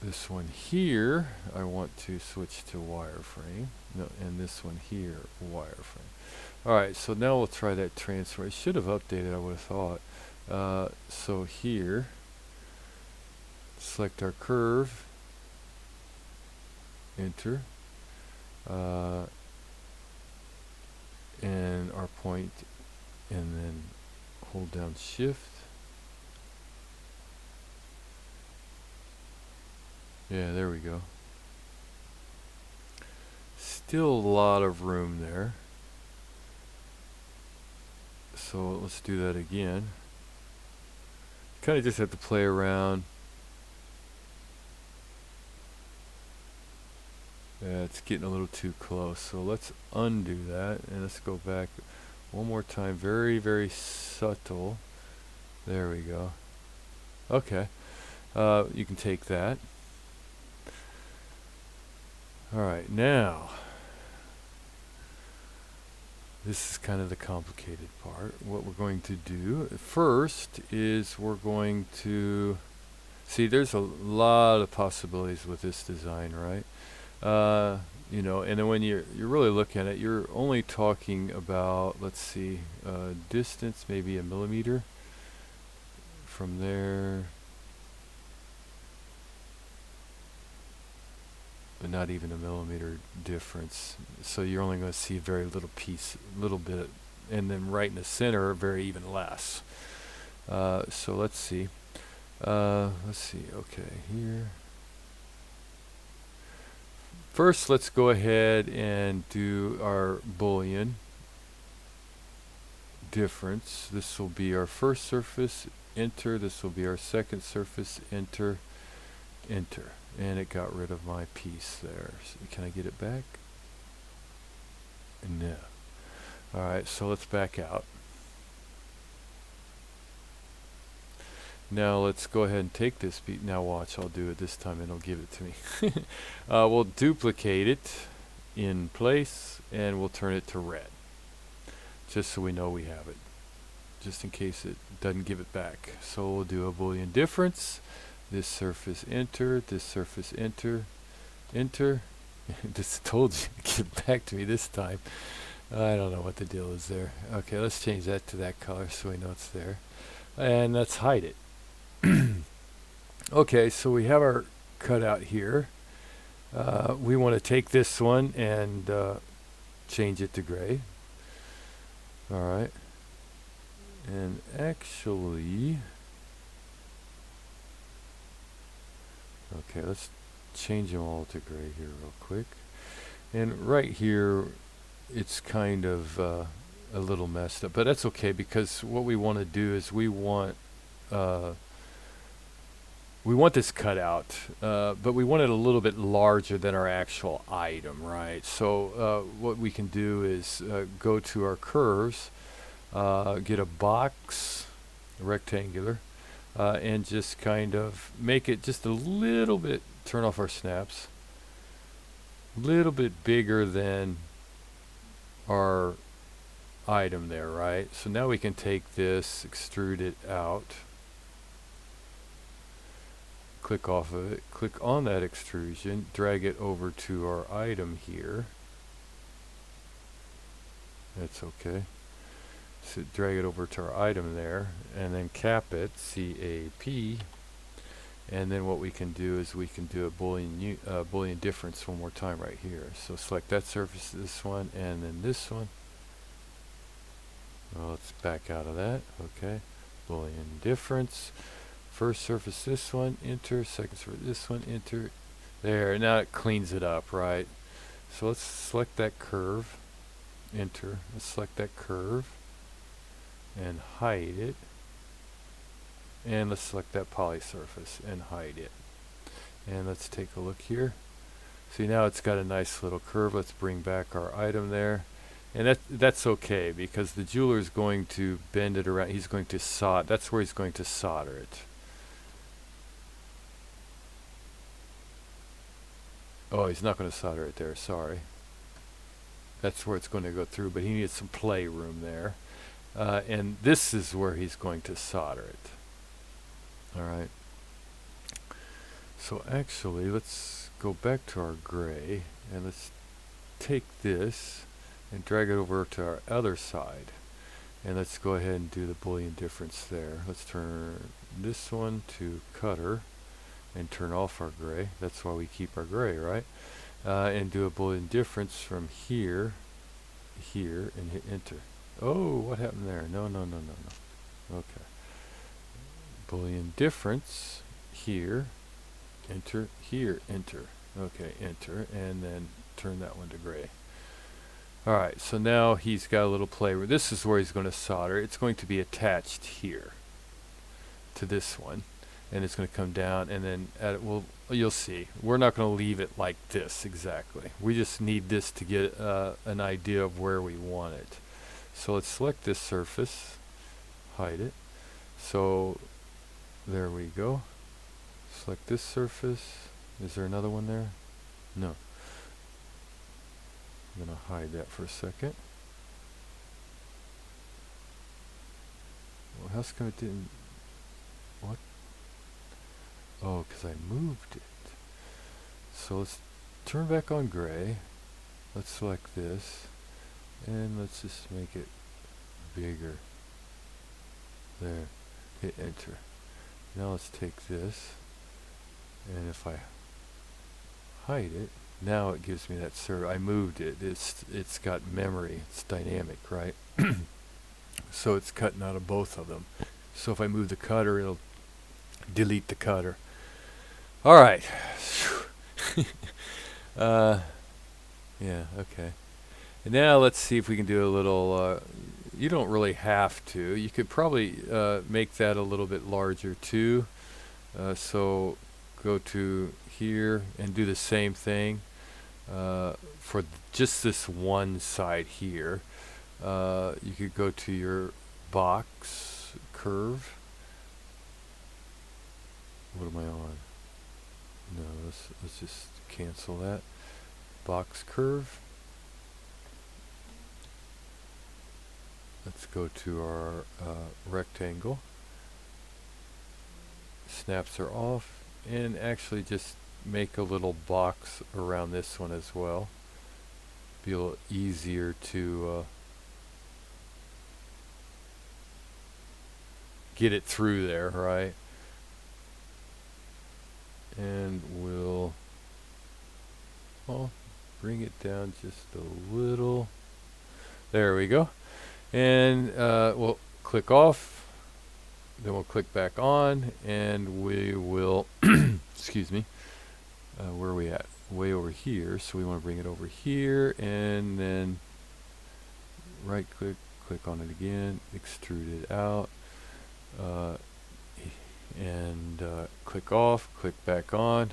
this one here, I want to switch to wireframe. No, and this one here, wireframe. Alright, so now we'll try that transfer. It should have updated, I would have thought. So here, select our curve, enter, and our point, and then hold down shift. Yeah, there we go. Still a lot of room there. So let's do that again. Kind of just have to play around. Yeah, it's getting a little too close. So let's undo that and let's go back one more time. Very, very subtle. There we go. Okay. You can take that. Alright, now This is kind of the complicated part. What we're going to do first is we're going to see there's a lot of possibilities with this design, right? You know, and then when you're really looking at it, you're only talking about, let's see, distance, maybe a millimeter from there, but not even a millimeter difference. So you're only going to see a very little piece, little bit, and then right in the center, very even less. So let's see. Okay, here. First, let's go ahead and do our Boolean difference. This will be our first surface, enter. This will be our second surface, enter, enter. And it got rid of my piece there. So can I get it back? No. Alright, so let's back out. Now let's go ahead and take this beat. Now watch, I'll do it this time and it'll give it to me. We'll duplicate it in place and we'll turn it to red. Just so we know we have it. Just in case it doesn't give it back. So we'll do a Boolean difference. This surface enter, this surface enter, enter. Just told you to give back to me this time. I don't know what the deal is there. Okay, let's change that to that color so we know it's there. And let's hide it. Okay, so we have our cutout here. We want to take this one and change it to gray. Alright. And actually, okay, let's change them all to gray here real quick. And right here, it's kind of a little messed up, but that's okay because what we want to do is we want this cut out, but we want it a little bit larger than our actual item, right? So what we can do is go to our curves, get a box, rectangular, and just kind of make it just a little bit, turn off our snaps, a little bit bigger than our item there, right? So now we can take this, extrude it out, click off of it, click on that extrusion, drag it over to our item here. That's okay. So drag it over to our item there, and then cap it, C-A-P, and then what we can do is we can do a Boolean difference one more time right here. So select that surface, this one, and then this one. Well, let's back out of that. Okay, Boolean difference. First surface, this one, enter. Second surface, this one, enter. There, now it cleans it up, right? So let's select that curve, enter. Let's select that curve and hide it. And let's select that poly surface and hide it. And let's take a look here. See, now it's got a nice little curve. Let's bring back our item there. And that's okay because the jeweler is going to bend it around. He's going to solder. That's where he's going to solder it. Oh, he's not going to solder it there. Sorry. That's where it's going to go through, but he needs some play room there. And this is where he's going to solder it. All right. So actually, let's go back to our gray and let's take this and drag it over to our other side. And let's go ahead and do the Boolean difference there. Let's turn this one to cutter and turn off our gray. That's why we keep our gray, right? And do a Boolean difference from here, here, and hit enter. Oh, what happened there? No. Okay. Boolean difference here, enter, here, enter. Okay, enter, and then turn that one to gray. Alright, so now he's got a little play. This is where he's going to solder. It's going to be attached here to this one. And it's going to come down and then you'll see. We're not going to leave it like this exactly. We just need this to get an idea of where we want it. So let's select this surface, hide it. So there we go. Select this surface. Is there another one there? No. I'm going to hide that for a second. how's come it didn't, what? Oh, because I moved it. So let's turn back on gray. Let's select this, and let's just make it bigger. There, hit enter. Now let's take this, and if I hide it, now it gives me that I moved it. It's got memory. It's dynamic, right? So it's cutting out of both of them. So if I move the cutter, it'll delete the cutter. All right. Yeah, okay. And now let's see if we can do a little, you don't really have to. You could probably make that a little bit larger too. So go to here and do the same thing for just this one side here. You could go to your box curve. What am I on? No, let's just cancel that. Box curve. Let's go to our rectangle. Snaps are off, and actually just make a little box around this one as well. Be a little easier to get it through there, right? And we'll bring it down just a little. There we go. And we'll click off, then we'll click back on, and we will excuse me, where are we at? Way over here, so we want to bring it over here, and then right click, click on it again, extrude it out, and click off, click back on.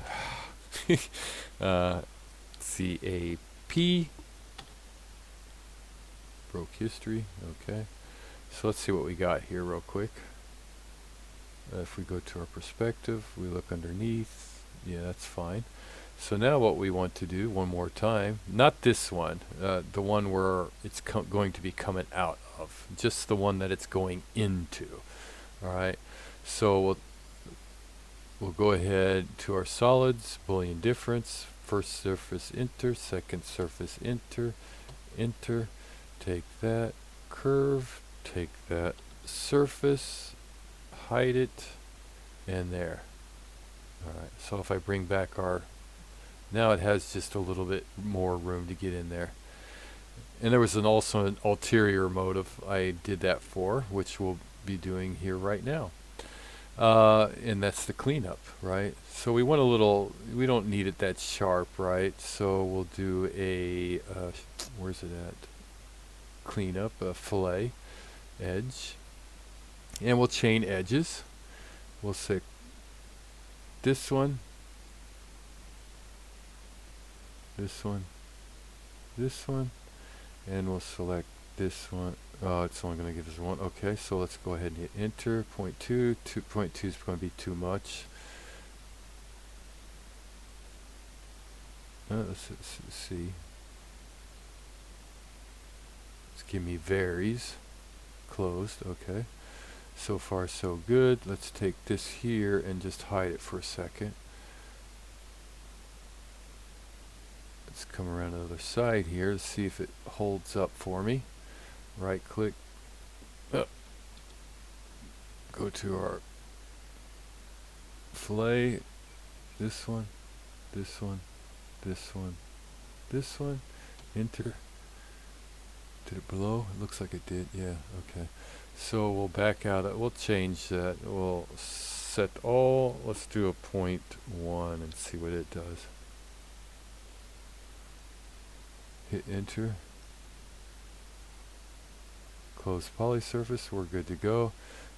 CAP, broke history. Okay, so let's see what we got here real quick. If we go to our perspective, we look underneath. Yeah, that's fine. So now what we want to do one more time, not this one, the one where it's going to be coming out of, just the one that it's going into. All right, so we'll go ahead to our solids, Boolean difference, first surface enter, second surface enter, enter, take that curve, take that surface, hide it, and there. Alright, so if I bring back our, now it has just a little bit more room to get in there. And there was also an ulterior motive I did that for, which we'll be doing here right now. And that's the cleanup, right? So we want a little, we don't need it that sharp, right? So we'll do a, where's it at? Cleanup, a fillet edge. And we'll chain edges. We'll say this one, this one, this one, and we'll select this one. Oh, it's only going to give us one. Okay, so let's go ahead and hit enter. 0.2. 2.2 is going to be too much. Let's see. Let's give me varies. Closed. Okay. So far, so good. Let's take this here and just hide it for a second. Let's come around to the other side here to see if it holds up for me. Right click, go to our fillet, this one, this one, this one, this one, enter. Did it below? It looks like it did, yeah, okay. So we'll back out, we'll change that, we'll set all, let's do a 0.1 and see what it does. Hit enter. Close poly surface, we're good to go.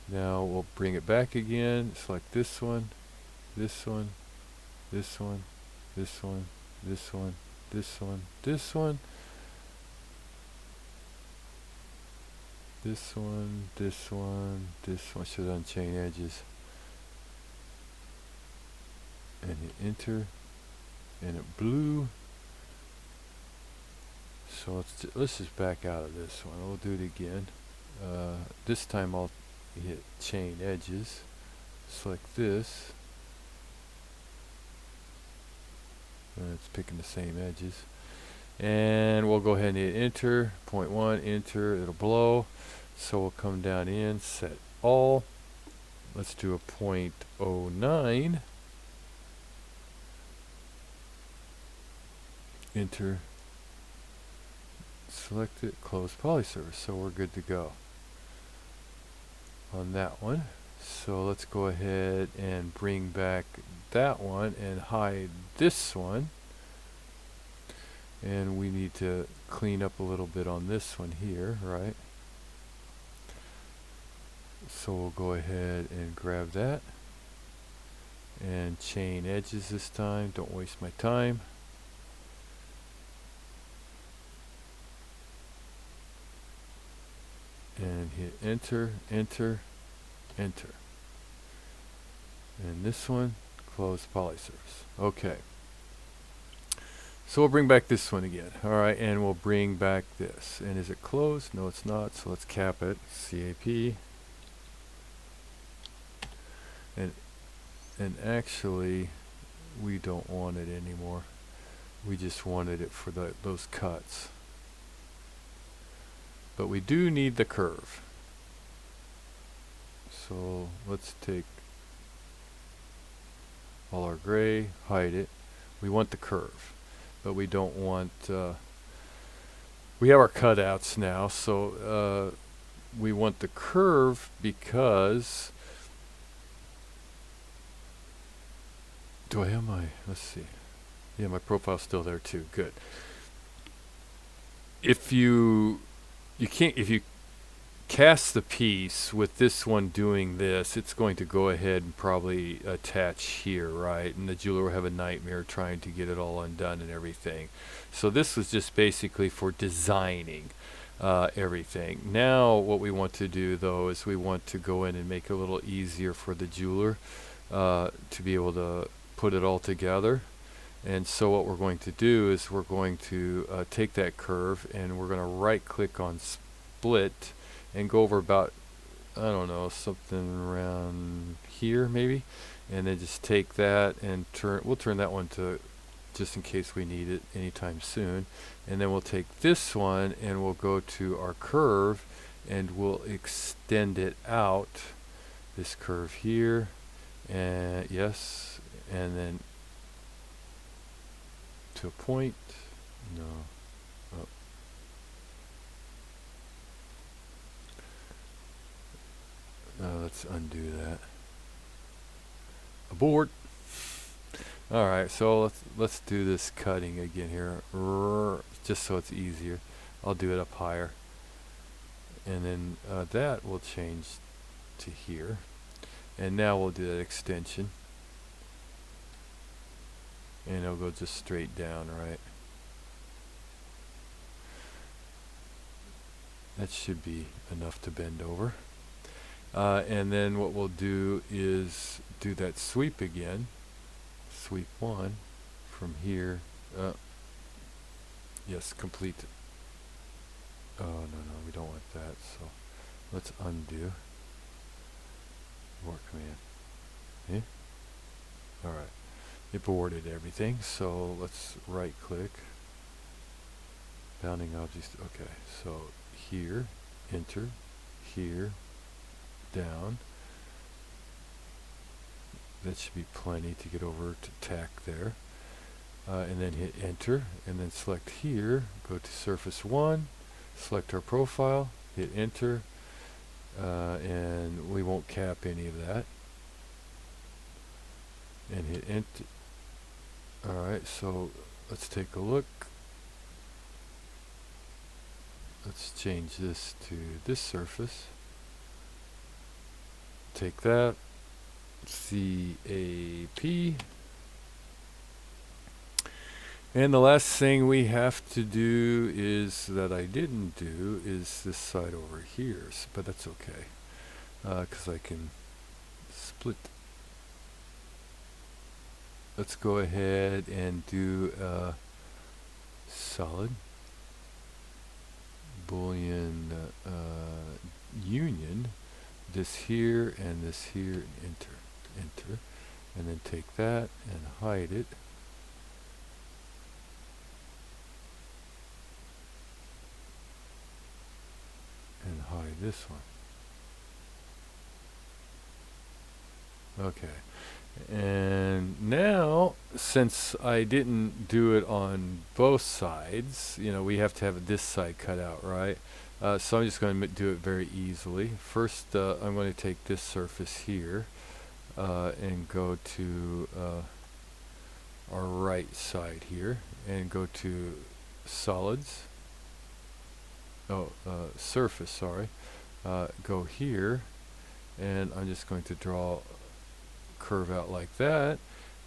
Now we'll bring it back again, select this one, this one, this one, this one, this one, this one, this one, this one, this one, this one, should unchain edges. And hit enter, and it blew. So let's just back out of this one. We'll do it again. This time I'll hit chain edges, select this, it's picking the same edges, and we'll go ahead and hit enter, 0.1, enter, it'll blow. So we'll come down in, set all, let's do a 0.09, enter, select it, close polysurface, so we're good to go on that one. So let's go ahead and bring back that one and hide this one, and we need to clean up a little bit on this one here, right? So we'll go ahead and grab that and chain edges this time, don't waste my time. And hit enter, enter, enter. And this one, close polysurface. Okay. So we'll bring back this one again. Alright, and we'll bring back this. And is it closed? No, it's not. So let's cap it. CAP. And actually, we don't want it anymore. We just wanted it for those cuts. But we do need the curve. So let's take all our gray, hide it. We want the curve, but we don't want, we have our cutouts now, so we want the curve because, do I have my, let's see, yeah, my profile's still there too, good. If you cast the piece with this one doing this, it's going to go ahead and probably attach here, right? And the jeweler will have a nightmare trying to get it all undone and everything. So this was just basically for designing everything. Now what we want to do though is we want to go in and make it a little easier for the jeweler to be able to put it all together. And so what we're going to do is we're going to take that curve and we're going to right click on split and go over about, I don't know, something around here maybe, and then just take that and we'll turn that one to just in case we need it anytime soon, and then we'll take this one and we'll go to our curve and we'll extend it out, this curve here, and yes, and then to a point, no, oh. Let's undo that. Abort. All right, so let's do this cutting again here, just so it's easier. I'll do it up higher, and then that will change to here, and now we'll do that extension, and it'll go just straight down, right? That should be enough to bend over. And then what we'll do is do that sweep again, sweep one from here, yes, complete. Oh no, we don't want that, so let's undo, abort command, alright, it aborted everything, so let's right click, bounding objects, okay, so here, enter, here, down, that should be plenty to get over to tack there, and then hit enter, and then select here, go to surface 1, select our profile, hit enter, and we won't cap any of that, and hit enter. Alright, so let's take a look. Let's change this to this surface. Take that, CAP, and the last thing we have to do is, that I didn't do, is this side over here, but that's okay, because I can split. Let's go ahead and do solid Boolean union. this here and this here, enter, enter, and then take that and hide it. And hide this one. Okay. And now, since I didn't do it on both sides, you know, we have to have this side cut out, right? So I'm just going to do it very easily. First, I'm going to take this surface here and go to our right side here and go to solids. Surface, sorry. Go here, and I'm just going to draw curve out like that,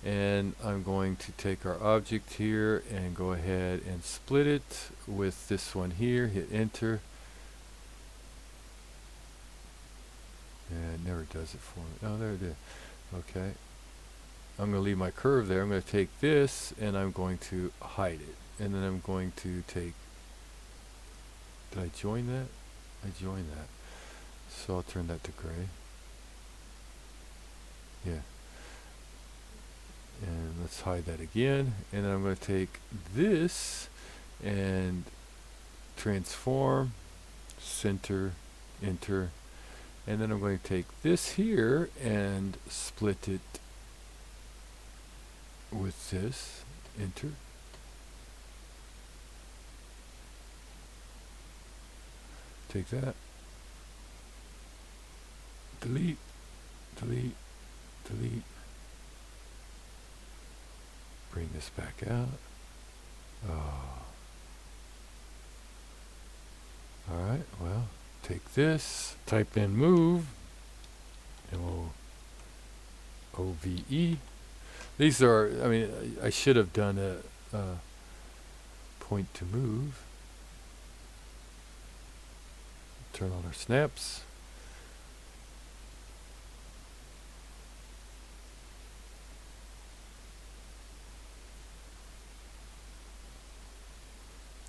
and I'm going to take our object here and go ahead and split it with this one here, hit enter, and it never does it for me. Oh, there it is. Okay, I'm going to leave my curve there. I'm going to take this and I'm going to hide it, and then I'm going to take, did I join that? I joined that, so I'll turn that to gray. Yeah. And let's hide that again. And then I'm going to take this and transform, center, enter. And then I'm going to take this here and split it with this, enter. Take that. Delete, delete, delete. Bring this back out. Oh. Alright, well, take this, type in move, M-O-O-V-E. These are, I mean, I should have done a point to move. Turn on our snaps.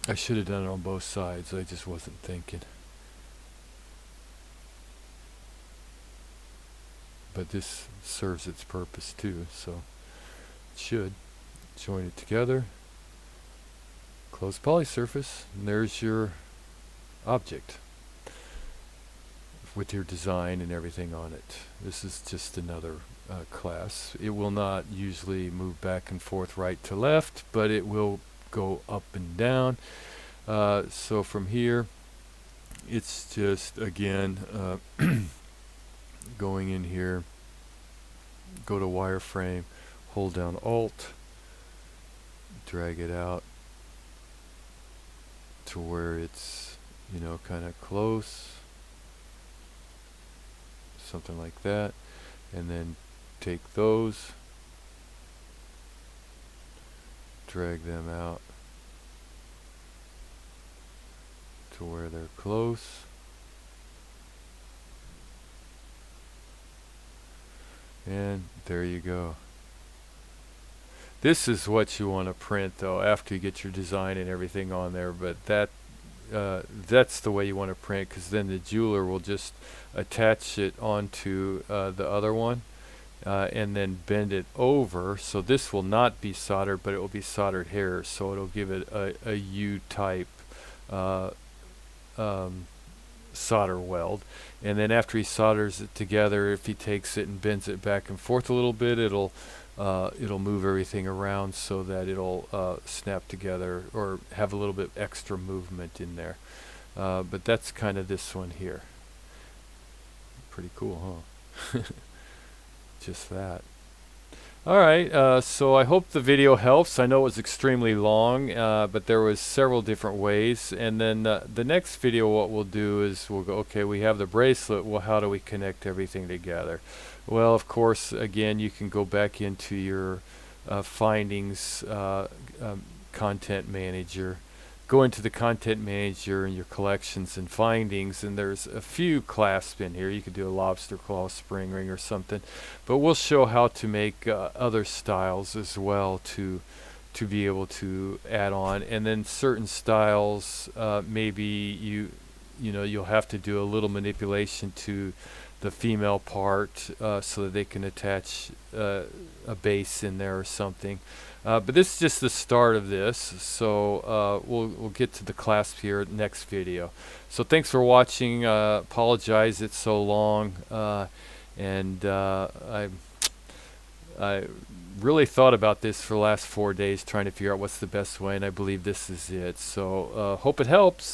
I should have done it on both sides. I just wasn't thinking. But this serves its purpose too, so it should. Join it together. Close polysurface, and there's your object with your design and everything on it. This is just another class. It will not usually move back and forth right to left, but it will go up and down. So from here, it's just again going in here, go to wireframe, hold down Alt, drag it out to where it's, you know, kind of close, something like that, and then take those, drag them out to where they're close, and there you go. This is what you want to print though after you get your design and everything on there, but that's the way you want to print, because then the jeweler will just attach it onto the other one and then bend it over, so this will not be soldered, but it will be soldered here, so it'll give it a U-type solder weld. And then after he solders it together, if he takes it and bends it back and forth a little bit, it'll move everything around so that it'll snap together or have a little bit extra movement in there. But that's kind of this one here. Pretty cool, huh? Just that. Alright, so I hope the video helps. I know it was extremely long, but there was several different ways. And then the next video, what we'll do is we'll go, okay, we have the bracelet. Well, how do we connect everything together? Well, of course, again, you can go back into your findings content manager. Go into the content manager and your collections and findings, and there's a few clasps in here. You could do a lobster claw, spring ring, or something, but we'll show how to make other styles as well to be able to add on. And then certain styles, maybe you'll have to do a little manipulation to the female part so that they can attach a base in there or something. But this is just the start of this, so we'll get to the clasp here next video. So thanks for watching. Apologize it's so long, and I really thought about this for the last 4 days trying to figure out what's the best way, and I believe this is it. So hope it helps.